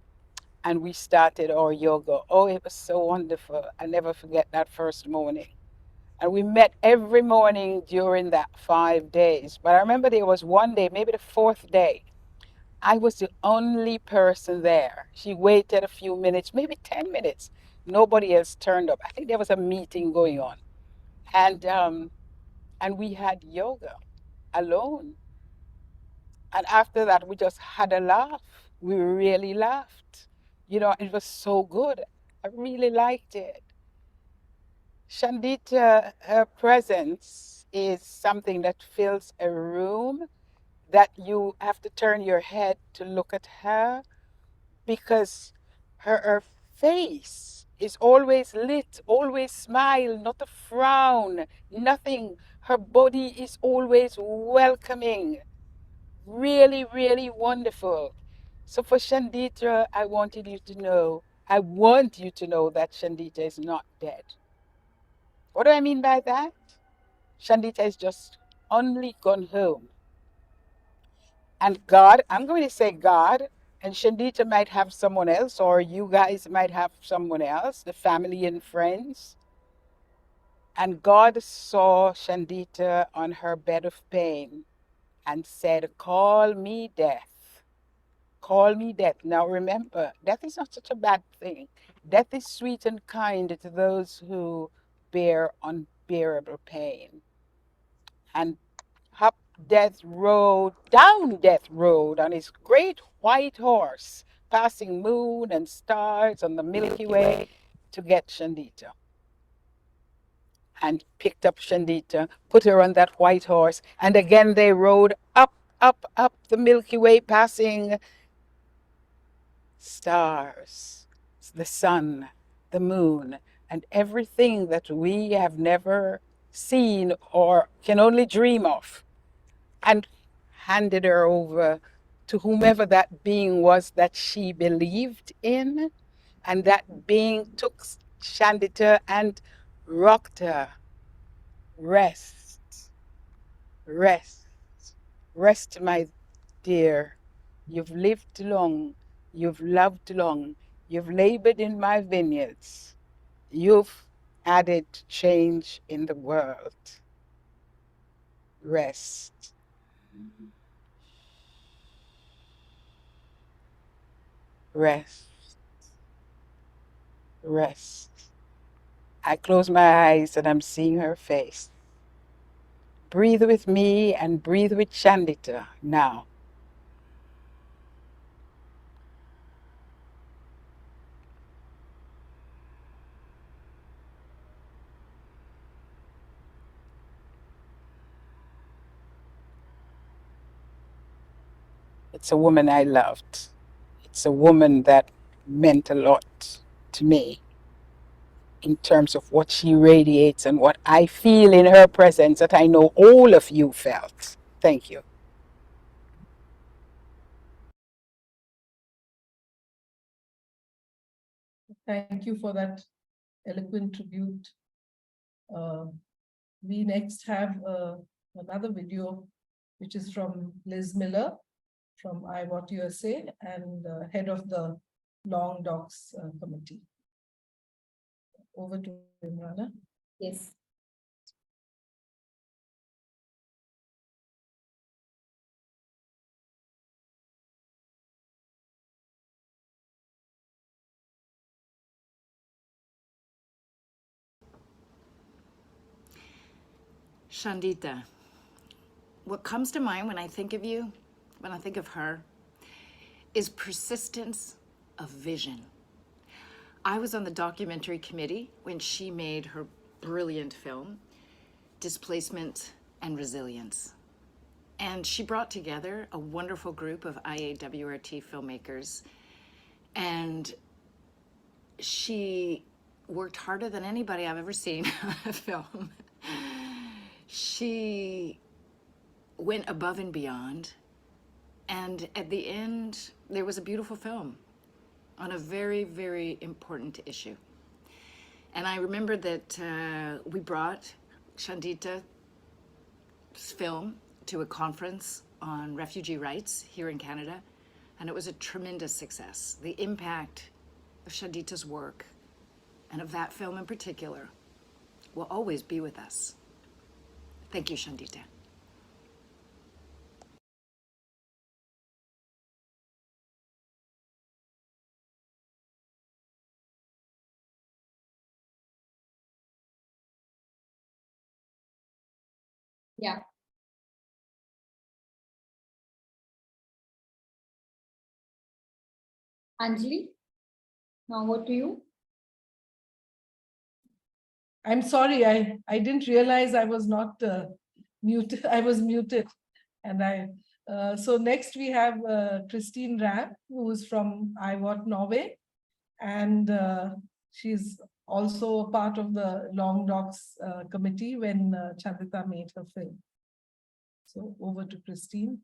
And we started our yoga. Oh, it was so wonderful. I never forget that first morning. And we met every morning during that 5 days. But I remember there was one day, maybe the fourth day, I was the only person there. She waited a few minutes, maybe 10 minutes. Nobody else turned up. I think there was a meeting going on. And we had yoga alone. And after that, we just had a laugh. We really laughed. It was so good. I really liked it. Chandita, her presence is something that fills a room that you have to turn your head to look at her, because her face is always lit, always smile, not a frown, nothing. Her body is always welcoming. Really, really wonderful. So for Chandita, I want you to know that Chandita is not dead. What do I mean by that? Chandita is just only gone home. And God, I'm going to say God, and Chandita might have someone else, or you guys might have someone else, the family and friends. And God saw Chandita on her bed of pain and said, "Call me death. Call me death." Now remember, death is not such a bad thing. Death is sweet and kind to those who bear unbearable pain. And up down Death Road on his great white horse, passing moon and stars on the Milky Way to get Chandita. And picked up Chandita, put her on that white horse, and again they rode up, up, up the Milky Way, passing stars, the sun, the moon, and everything that we have never seen or can only dream of, and handed her over to whomever that being was that she believed in. And that being took Chandita and rocked her. Rest, rest, rest, my dear. You've lived long, you've loved long, you've labored in my vineyards, you've added change in the world. Rest. Rest. Rest. I close my eyes and I'm seeing her face. Breathe with me and breathe with Chandita now. It's a woman I loved. It's a woman that meant a lot to me in terms of what she radiates and what I feel in her presence that I know all of you felt. Thank you. Thank you for that eloquent tribute. We next have another video, which is from Liz Miller from IAWRT USA and head of the Long Docs Committee. Over to Imrana. Yes. Chandita, what comes to mind when I think of you, when I think of her, is persistence of vision. I was on the documentary committee when she made her brilliant film, Displacement and Resilience. And she brought together a wonderful group of IAWRT filmmakers, and she worked harder than anybody I've ever seen on a film. She went above and beyond, and at the end, there was a beautiful film on a very, very important issue. And I remember that we brought Chandita's film to a conference on refugee rights here in Canada, and it was a tremendous success. The impact of Chandita's work, and of that film in particular, will always be with us. Thank you, Chandita. Yeah. Anjali, now what to you? I'm sorry, I didn't realize I was not muted. I was muted. And so next we have Christine Ram, who is from IAWRT Norway. And she's also a part of the Long Docs committee when Chandita made her film. So over to Christine.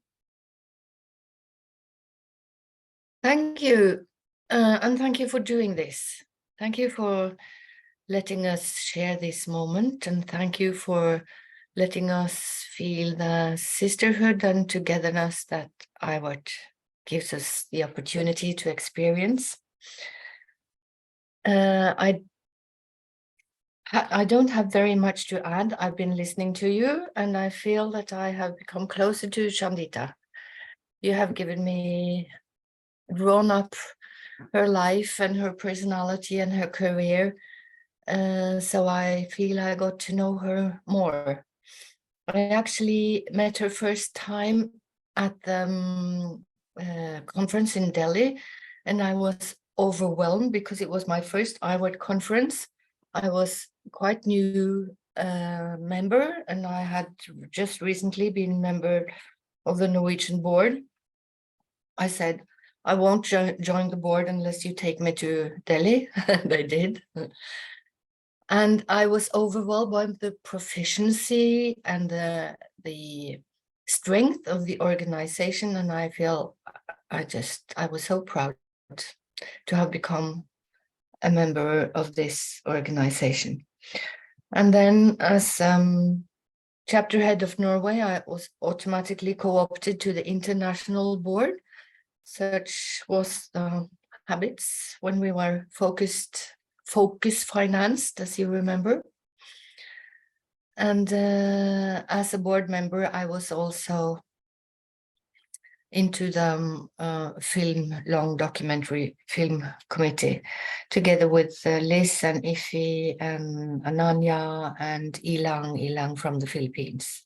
Thank you. And thank you for doing this. Thank you for letting us share this moment, and thank you for letting us feel the sisterhood and togetherness that IAWRT gives us the opportunity to experience. I don't have very much to add. I've been listening to you, and I feel that I have become closer to Chandita. You have given me, drawn up her life and her personality and her career. So I feel I got to know her more. I actually met her first time at the conference in Delhi, and I was overwhelmed because it was my first IAWRT conference. I was quite new member, and I had just recently been member of the Norwegian board. I said, I won't join the board unless you take me to Delhi. They did. And I was overwhelmed by the proficiency and the strength of the organization. And I feel I was so proud to have become a member of this organization. And then as chapter head of Norway, I was automatically co-opted to the international board. Such was the habits when we were focus financed, as you remember. And as a board member, I was also into the film, long documentary film committee, together with Liz and Ifi and Ananya and Ilang from the Philippines.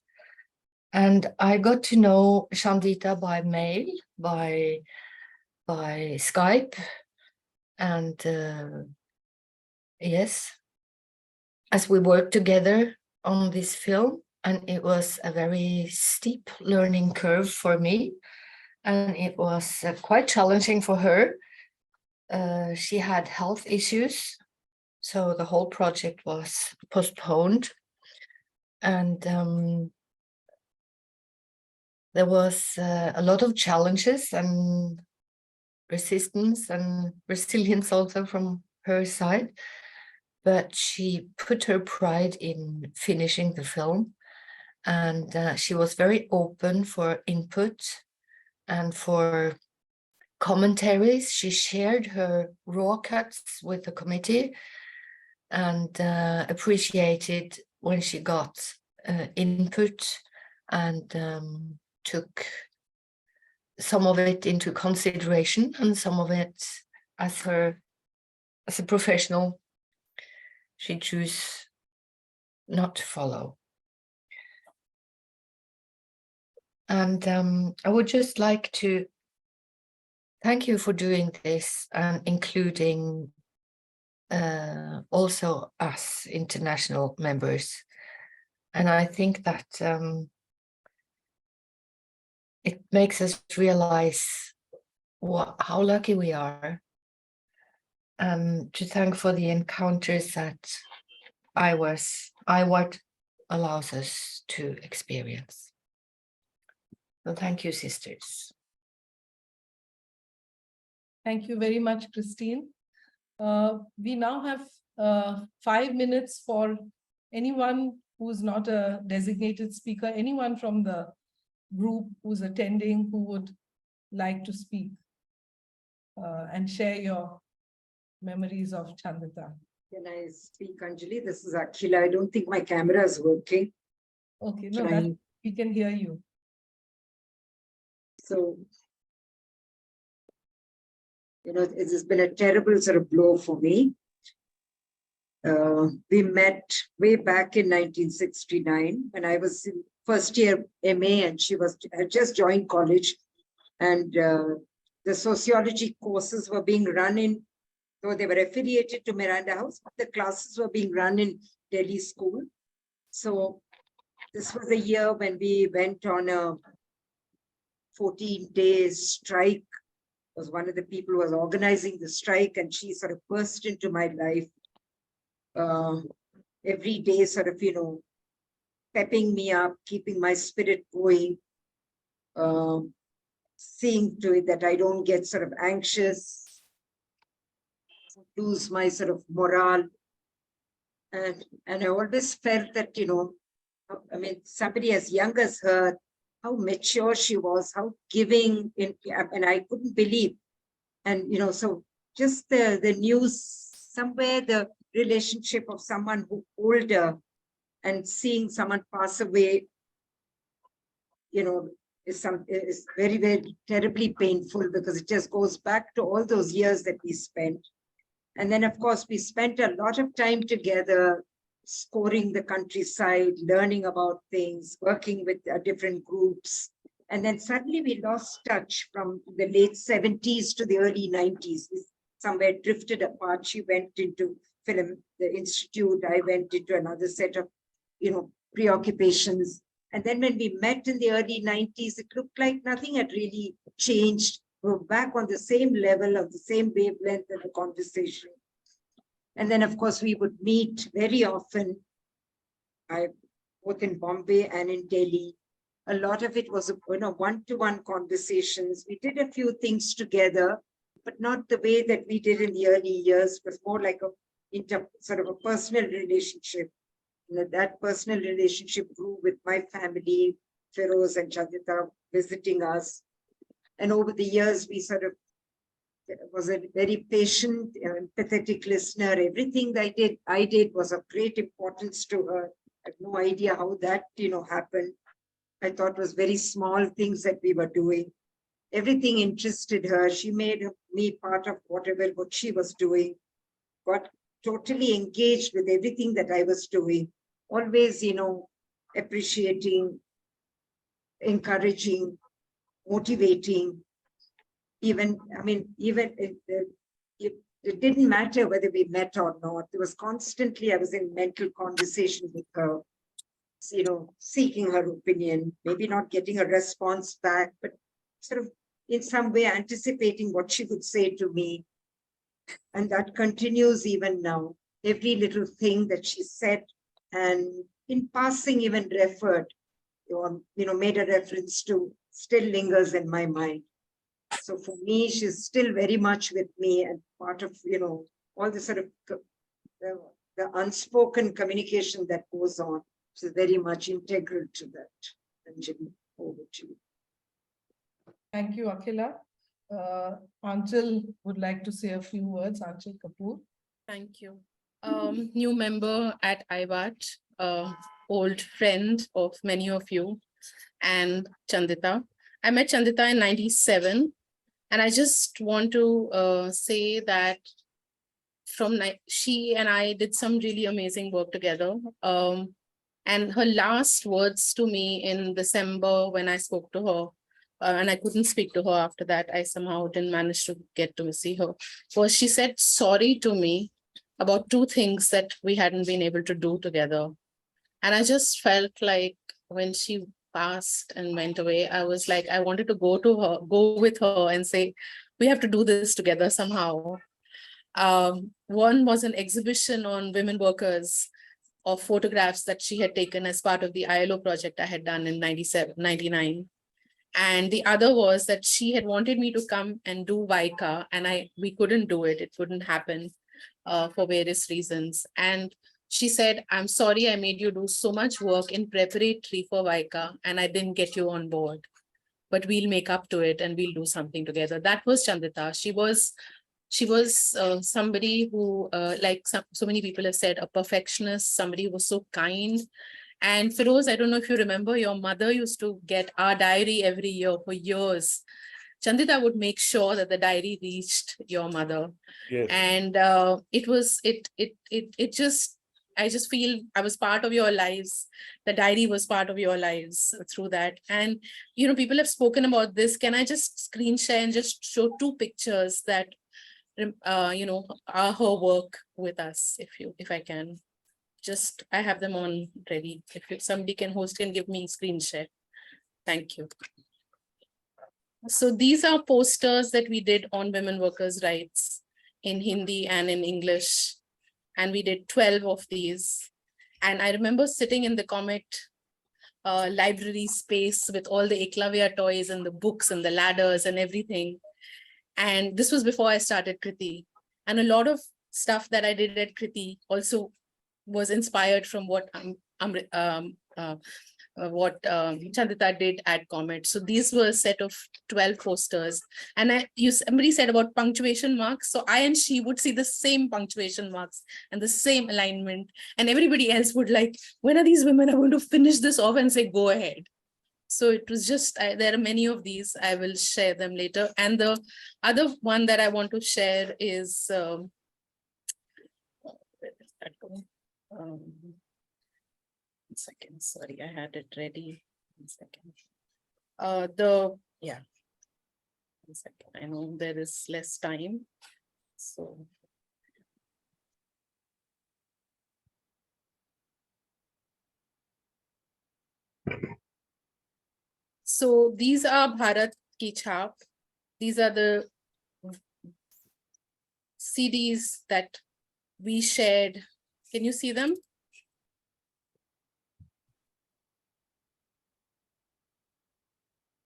And I got to know Chandita by mail, by Skype, and yes, as we worked together on this film, and it was a very steep learning curve for me. and it was quite challenging for her. She had health issues, so the whole project was postponed. And there was a lot of challenges and resistance and resilience also from her side. But she put her pride in finishing the film, and she was very open for input and for commentaries. She shared her raw cuts with the committee and appreciated when she got input and took some of it into consideration, and some of it as a professional she chose not to follow. And I would just like to thank you for doing this and including also us international members. And I think that it makes us realize how lucky we are, to thank for the encounters that IAWRT allows us to experience. So thank you, sisters. Thank you very much, Christine. We now have 5 minutes for anyone who's not a designated speaker, anyone from the group who's attending who would like to speak and share your memories of Chandita. Can I speak, Anjali? This is Akhila. I don't think my camera is working. Okay, no, we can hear you. So, it has been a terrible sort of blow for me. We met way back in 1969 when I was in first year MA and she had just joined college, and the sociology courses were being run in, though they were affiliated to Miranda House, but the classes were being run in Delhi school. So this was a year when we went on a 14-day strike. I was one of the people who was organizing the strike, and she sort of burst into my life every day, sort of, pepping me up, keeping my spirit going, seeing to it that I don't get sort of anxious, lose my sort of morale. And I always felt that, somebody as young as her, how mature she was, how giving, and I couldn't believe. And, so just the news, somewhere the relationship of someone who older and seeing someone pass away, is very, very terribly painful, because it just goes back to all those years that we spent. And then, of course, we spent a lot of time together, scoring the countryside, learning about things, working with different groups. And then suddenly we lost touch from the late 70s to the early 90s. We somewhere drifted apart. She went into film, the institute. I went into another set of, preoccupations. And then when we met in the early 90s, it looked like nothing had really changed. We were back on the same level of the same wavelength of the conversation. And then, of course, we would meet very often, both in Bombay and in Delhi. A lot of it was, one-to-one conversations. We did a few things together, but not the way that we did in the early years. It was more like sort of a personal relationship. That personal relationship grew with my family, Feroz and Chandita visiting us. And over the years, we sort of was a very patient, empathetic listener. Everything that I did was of great importance to her. I have no idea how that, happened. I thought it was very small things that we were doing. Everything interested her. She made me part of what she was doing. Got totally engaged with everything that I was doing. Always, appreciating, encouraging, motivating. Even it didn't matter whether we met or not. There was constantly, I was in mental conversation with her, seeking her opinion, maybe not getting a response back, but sort of in some way anticipating what she would say to me. And that continues even now. Every little thing that she said, and in passing even referred, or made a reference to, still lingers in my mind. So for me, she's still very much with me, and part of all the sort of the unspoken communication that goes on. She's very much integral to that. Anjali, over to you. Thank you, Akhila. Anchal would like to say a few words. Anchal Kapoor. Thank you. New member at IAWRT, old friend of many of you, and Chandita. I met Chandita in '97, and I just want to say that she and I did some really amazing work together. And her last words to me in December when I spoke to her, and I couldn't speak to her after that, I somehow didn't manage to get to see her, was she said sorry to me about 2 things that we hadn't been able to do together. And I just felt like when she passed and went away, I was like, I wanted to go with her and say, we have to do this together somehow. One was an exhibition on women workers of photographs that she had taken as part of the ILO project I had done in 99. And the other was that she had wanted me to come and do VICA, and we couldn't do it. It wouldn't happen for various reasons. And she said, I'm sorry I made you do so much work in preparatory for VICA and I didn't get you on board, but we'll make up to it and we'll do something together. That was Chandita. She was somebody who, like so many people have said, a perfectionist, somebody who was so kind. And Feroz, I don't know if you remember, your mother used to get our diary every year for years. Chandita would make sure that the diary reached your mother. Yes. And I just feel I was part of your lives. The diary was part of your lives through that. And, people have spoken about this. Can I just screen share and just show 2 pictures that, are her work with us, if I can. I have them on ready. If somebody can host and give me screen share. Thank you. So these are posters that we did on women workers' rights in Hindi and in English. And we did 12 of these. And I remember sitting in the Comet library space with all the Eklavya toys and the books and the ladders and everything. And this was before I started Kriti. And a lot of stuff that I did at Kriti also was inspired from what Chandita did at Comet. So these were a set of 12 posters. And somebody said about punctuation marks. So I and she would see the same punctuation marks and the same alignment. And everybody else would like, when are these women are going to finish this off and say, go ahead. So it was just, there are many of these. I will share them later. And the other one that I want to share is, where is that going? 1 second, sorry, I had it ready. 1 second. 1 second, I know there is less time. So these are Bharat Ki Chhap. These are the CDs that we shared. Can you see them?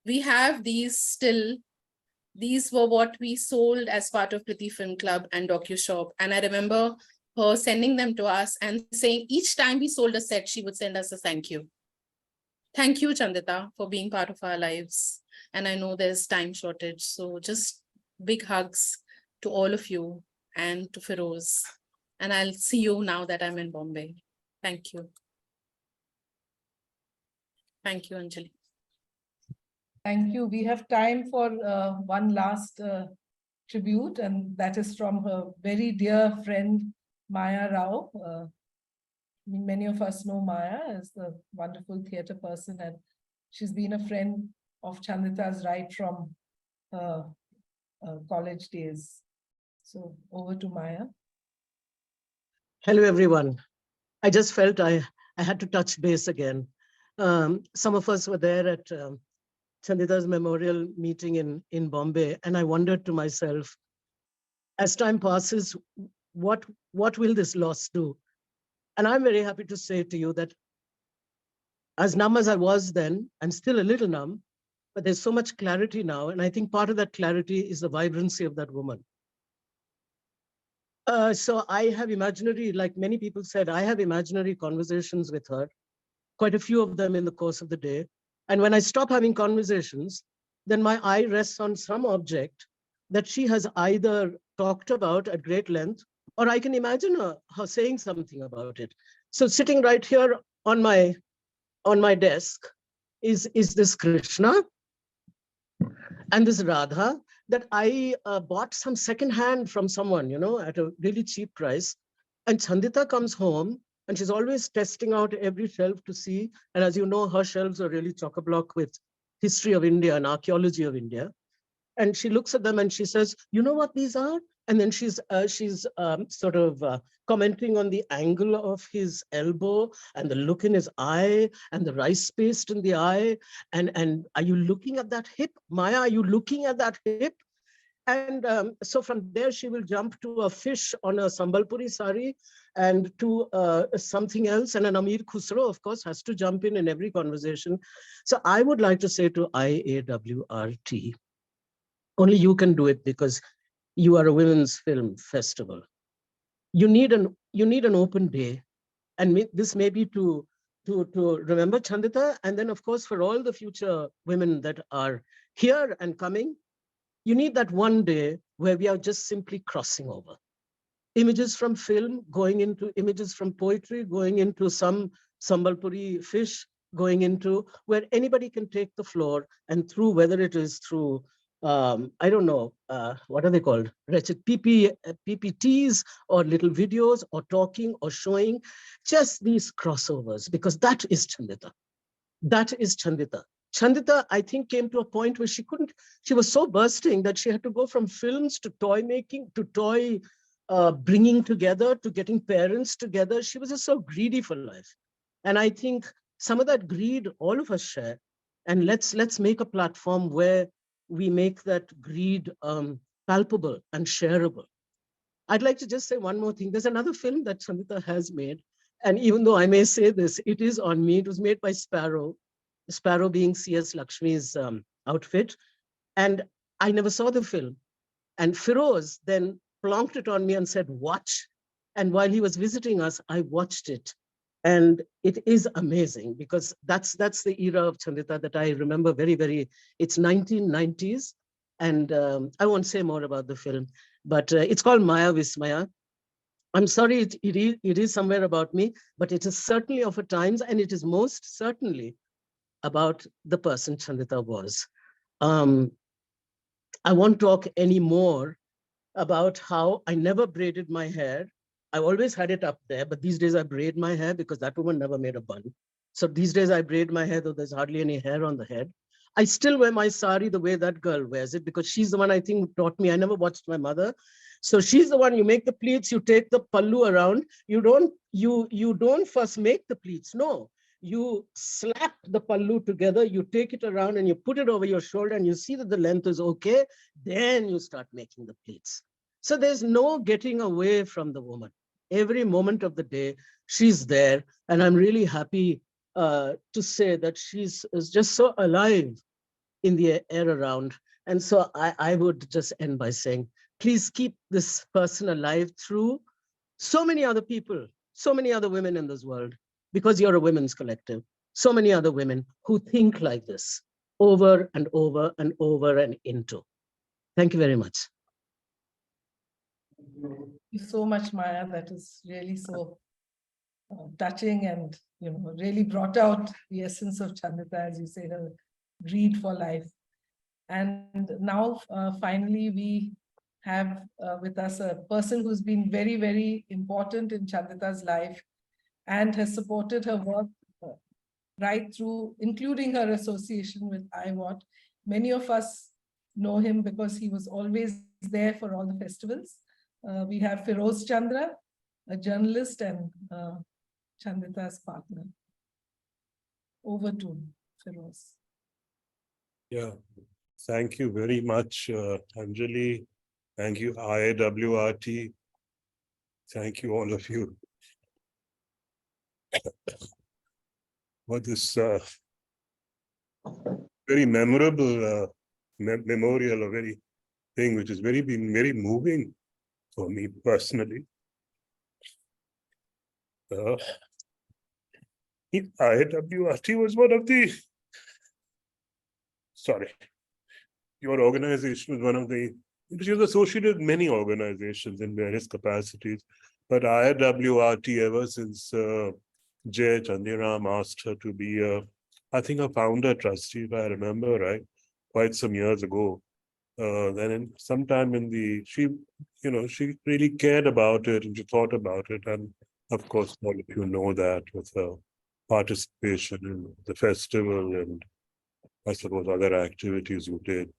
We have these still. These were what we sold as part of Kriti Film Club and DocuShop. And I remember her sending them to us and saying each time we sold a set, she would send us a thank you. Thank you, Chandita, for being part of our lives. And I know there's time shortage. So just big hugs to all of you and to Feroz. And I'll see you now that I'm in Bombay. Thank you. Thank you, Anjali. Thank you. We have time for one last tribute, and that is from her very dear friend, Maya Rao. Many of us know Maya as the wonderful theatre person, and she's been a friend of Chandita's right from her college days. So over to Maya. Hello, everyone. I just felt I had to touch base again. Some of us were there at Chandita's memorial meeting in Bombay, and I wondered to myself, as time passes, what will this loss do? And I'm very happy to say to you that as numb as I was then, I'm still a little numb, but there's so much clarity now. And I think part of that clarity is the vibrancy of that woman. So I have imaginary, like many people said, I have imaginary conversations with her, quite a few of them in the course of the day. And when I stop having conversations, then my eye rests on some object that she has either talked about at great length, or I can imagine her saying something about it. So sitting right here on my desk is this Krishna and this Radha that I bought some secondhand from someone, at a really cheap price. And Chandita comes home and she's always testing out every shelf to see. And as you know, her shelves are really chock-a-block with history of India and archaeology of India. And she looks at them and she says, you know what these are? And then she's sort of commenting on the angle of his elbow and the look in his eye and the rice paste in the eye. And are you looking at that hip? Maya, are you looking at that hip? And so from there, she will jump to a fish on a Sambalpuri sari and to something else. And an Amir Khusro, of course, has to jump in every conversation. So I would like to say to IAWRT, only you can do it because you are a women's film festival. You need an open day, and this may be to remember Chandita, and then of course for all the future women that are here and coming, you need that one day where we are just simply crossing over. Images from film going into images from poetry, going into some Sambalpuri fish, going into where anybody can take the floor and through, whether it is through, I don't know, what are they called? Wretched PPTs or little videos or talking or showing, just these crossovers, because that is Chandita. That is Chandita. Chandita, I think, came to a point where she was so bursting that she had to go from films to toy making, to toy bringing together, to getting parents together. She was just so greedy for life. And I think some of that greed, all of us share. And let's make a platform where we make that greed palpable and shareable. I'd like to just say one more thing. There's another film that Chandita has made. And even though I may say this, it is on me. It was made by Sparrow being C.S. Lakshmi's outfit. And I never saw the film. And Firoz then plonked it on me and said, watch. And while he was visiting us, I watched it. And it is amazing because that's the era of Chandita that I remember very, very, it's 1990s. And I won't say more about the film, but it's called Maya Vismaya. I'm sorry, it is somewhere about me, but it is certainly of a times, and it is most certainly about the person Chandita was. I won't talk anymore about how I never braided my hair. I always had it up there, but these days I braid my hair because that woman never made a bun. So these days I braid my hair, though there's hardly any hair on the head. I still wear my sari the way that girl wears it because she's the one I think taught me. I never watched my mother. So she's the one, you make the pleats, you take the pallu around. You don't first make the pleats, no. You slap the pallu together, you take it around and you put it over your shoulder and you see that the length is okay. Then you start making the pleats. So there's no getting away from the woman. Every moment of the day, she's there. And I'm really happy to say that she's just so alive in the air around. And so I would just end by saying, please keep this person alive through so many other people, so many other women in this world, because you're a women's collective, so many other women who think like this over and over and over and into. Thank you very much. Thank you so much, Maya. That is really so touching and really brought out the essence of Chandita, as you say, her greed for life. And now, finally, we have with us a person who's been very, very important in Chandita's life and has supported her work right through, including her association with IAWRT. Many of us know him because he was always there for all the festivals. We have Firoz Chandra, a journalist and Chandita's partner. Over to Firoz. Yeah, thank you very much, Anjali. Thank you, IAWRT. Thank you, all of you, for this very memorable memorial, a very thing which has been very moving for me personally. IAWRT was one of the, sorry, your organization was one of the, she was associated with many organizations in various capacities, but IAWRT, ever since Jay Chandiram asked her to be, I think, a founder trustee, if I remember right, quite some years ago. Then sometime in the, she really cared about it and she thought about it. And of course, all of you know that with her participation in the festival and I suppose other activities you did.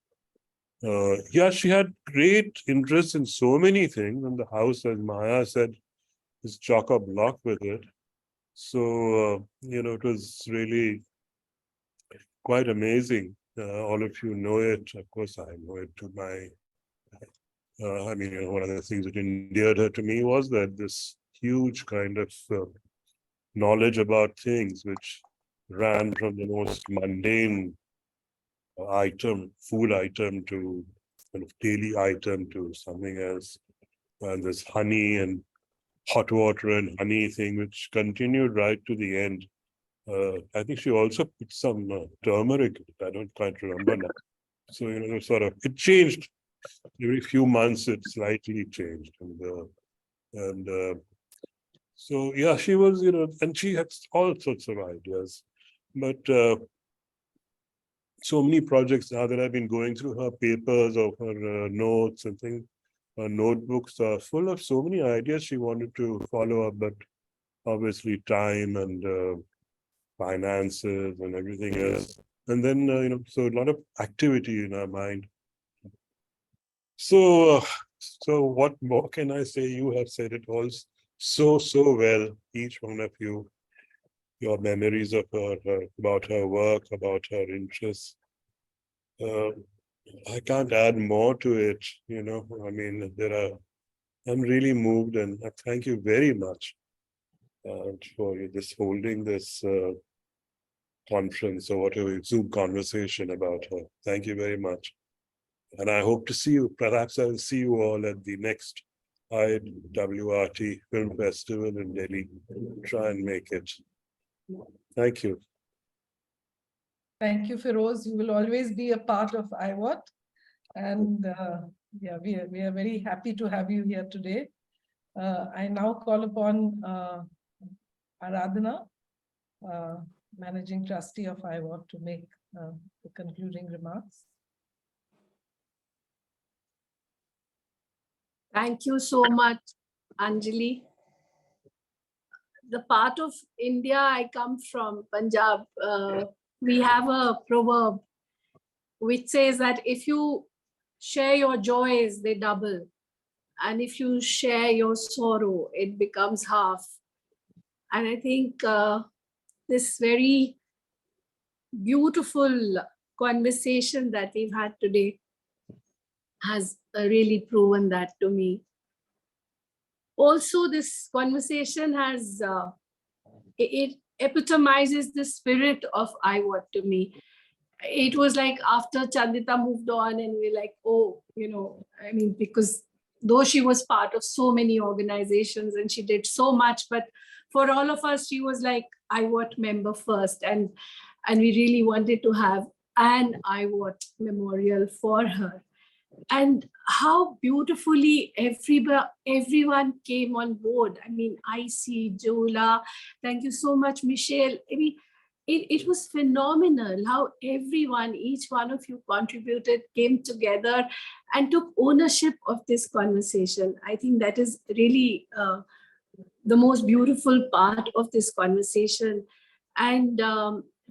Yeah, she had great interest in so many things, and the house, as Maya said, is chock-a-block with it. So, it was really quite amazing. All of you know it. Of course, I know it to my, one of the things that endeared her to me was that this huge kind of knowledge about things which ran from the most mundane item, food item, to kind of daily item to something else. And this honey and hot water and honey thing, which continued right to the end. I think she also put some turmeric. I don't quite remember now. So, it changed every few months. It slightly changed, so yeah, she was, and she had all sorts of ideas, but so many projects now that I've been going through her papers or her notes and things. Her notebooks are full of so many ideas she wanted to follow up, but obviously time and finances and everything else. And then, so a lot of activity in our mind. So, so what more can I say? You have said it all so well, each one of you, your memories of her, about her work, about her interests. I can't add more to it, I'm really moved, and I thank you very much for this holding this conference or whatever, Zoom conversation about her. Thank you very much. And I hope to see you, perhaps I'll see you all at the next IAWRT Film Festival in Delhi. Try and make it. Thank you. Thank you, Feroz. You will always be a part of IAWRT. And yeah, we are very happy to have you here today. I now call upon Aradhana, Managing Trustee of IAWRT, to make the concluding remarks. Thank you so much, Anjali. The part of India I come from, Punjab, we have a proverb which says that if you share your joys, they double. And if you share your sorrow, it becomes half. And I think this very beautiful conversation that we've had today has really proven that to me. Also, this conversation has, it epitomizes the spirit of IAWRT to me. It was like after Chandita moved on and we're like, oh, because though she was part of so many organizations and she did so much, but for all of us, she was like IAWRT member first. And we really wanted to have an IAWRT memorial for her. And how beautifully everyone came on board. IC, Jola, thank you so much, Michelle. It was phenomenal how everyone, each one of you contributed, came together and took ownership of this conversation. I think that is really the most beautiful part of this conversation. And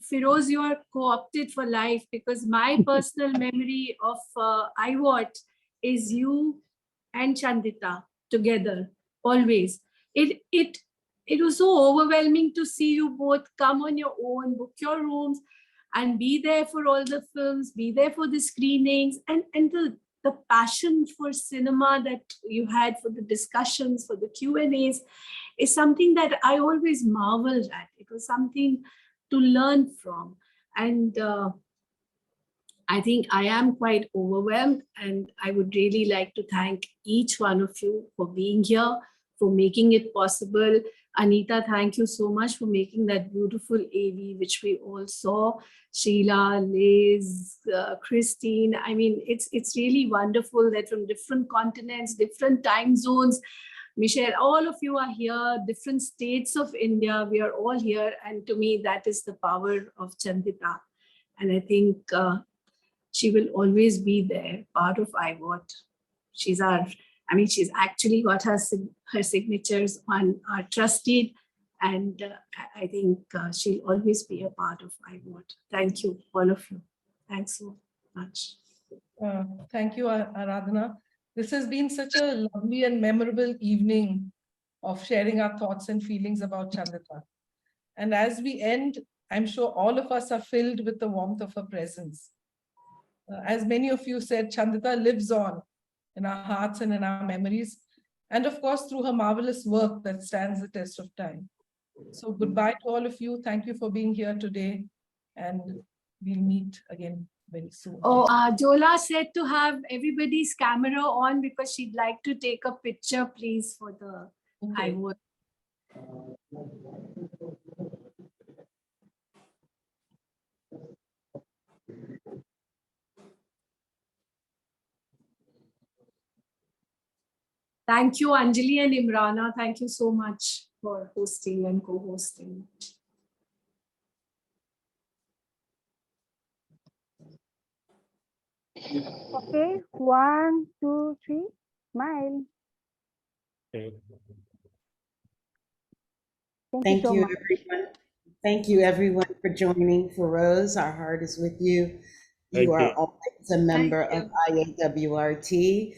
Feroz, you are co-opted for life, because my personal memory of IAWRT is you and Chandita together, always. It was so overwhelming to see you both come on your own, book your rooms. and be there for all the films, be there for the screenings, and the passion for cinema that you had for the discussions, for the Q&As, is something that I always marveled at. It was something to learn from. And I think I am quite overwhelmed, and I would really like to thank each one of you for being here, for making it possible. Anita, thank you so much for making that beautiful AV, which we all saw. Sheila, Liz, Christine. I mean, it's really wonderful that from different continents, different time zones, Michelle, all of you are here, different states of India, we are all here. And to me, that is the power of Chandita. And I think she will always be there, part of IAWRT. She's actually got her signatures on our trustee, and I think she'll always be a part of IAWRT. Thank you, all of you. Thanks so much. Thank you, Aradhana. This has been such a lovely and memorable evening of sharing our thoughts and feelings about Chandita. And as we end, I'm sure all of us are filled with the warmth of her presence. As many of you said, Chandita lives on in our hearts and in our memories, and of course through her marvelous work that stands the test of time. So goodbye to all of you. Thank you for being here today, and we'll meet again very soon. Oh, Jola said to have everybody's camera on because she'd like to take a picture, please, for the IAWRT. Thank you, Anjali and Imrana. Thank you so much for hosting and co-hosting. Okay, 1, 2, 3, smile. Thank so you, much. everyone. Thank you, everyone, for joining. Feroz, our heart is with you. Thank You are you. always a member of IAWRT,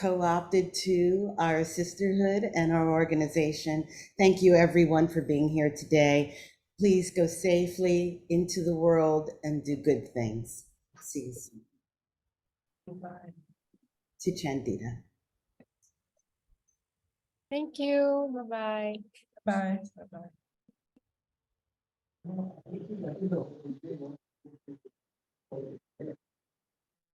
co-opted to our sisterhood and our organization. Thank you, everyone, for being here today. Please go safely into the world and do good things. See you soon. Bye. To Chandita. Thank you. Bye-bye. Bye. Bye-bye.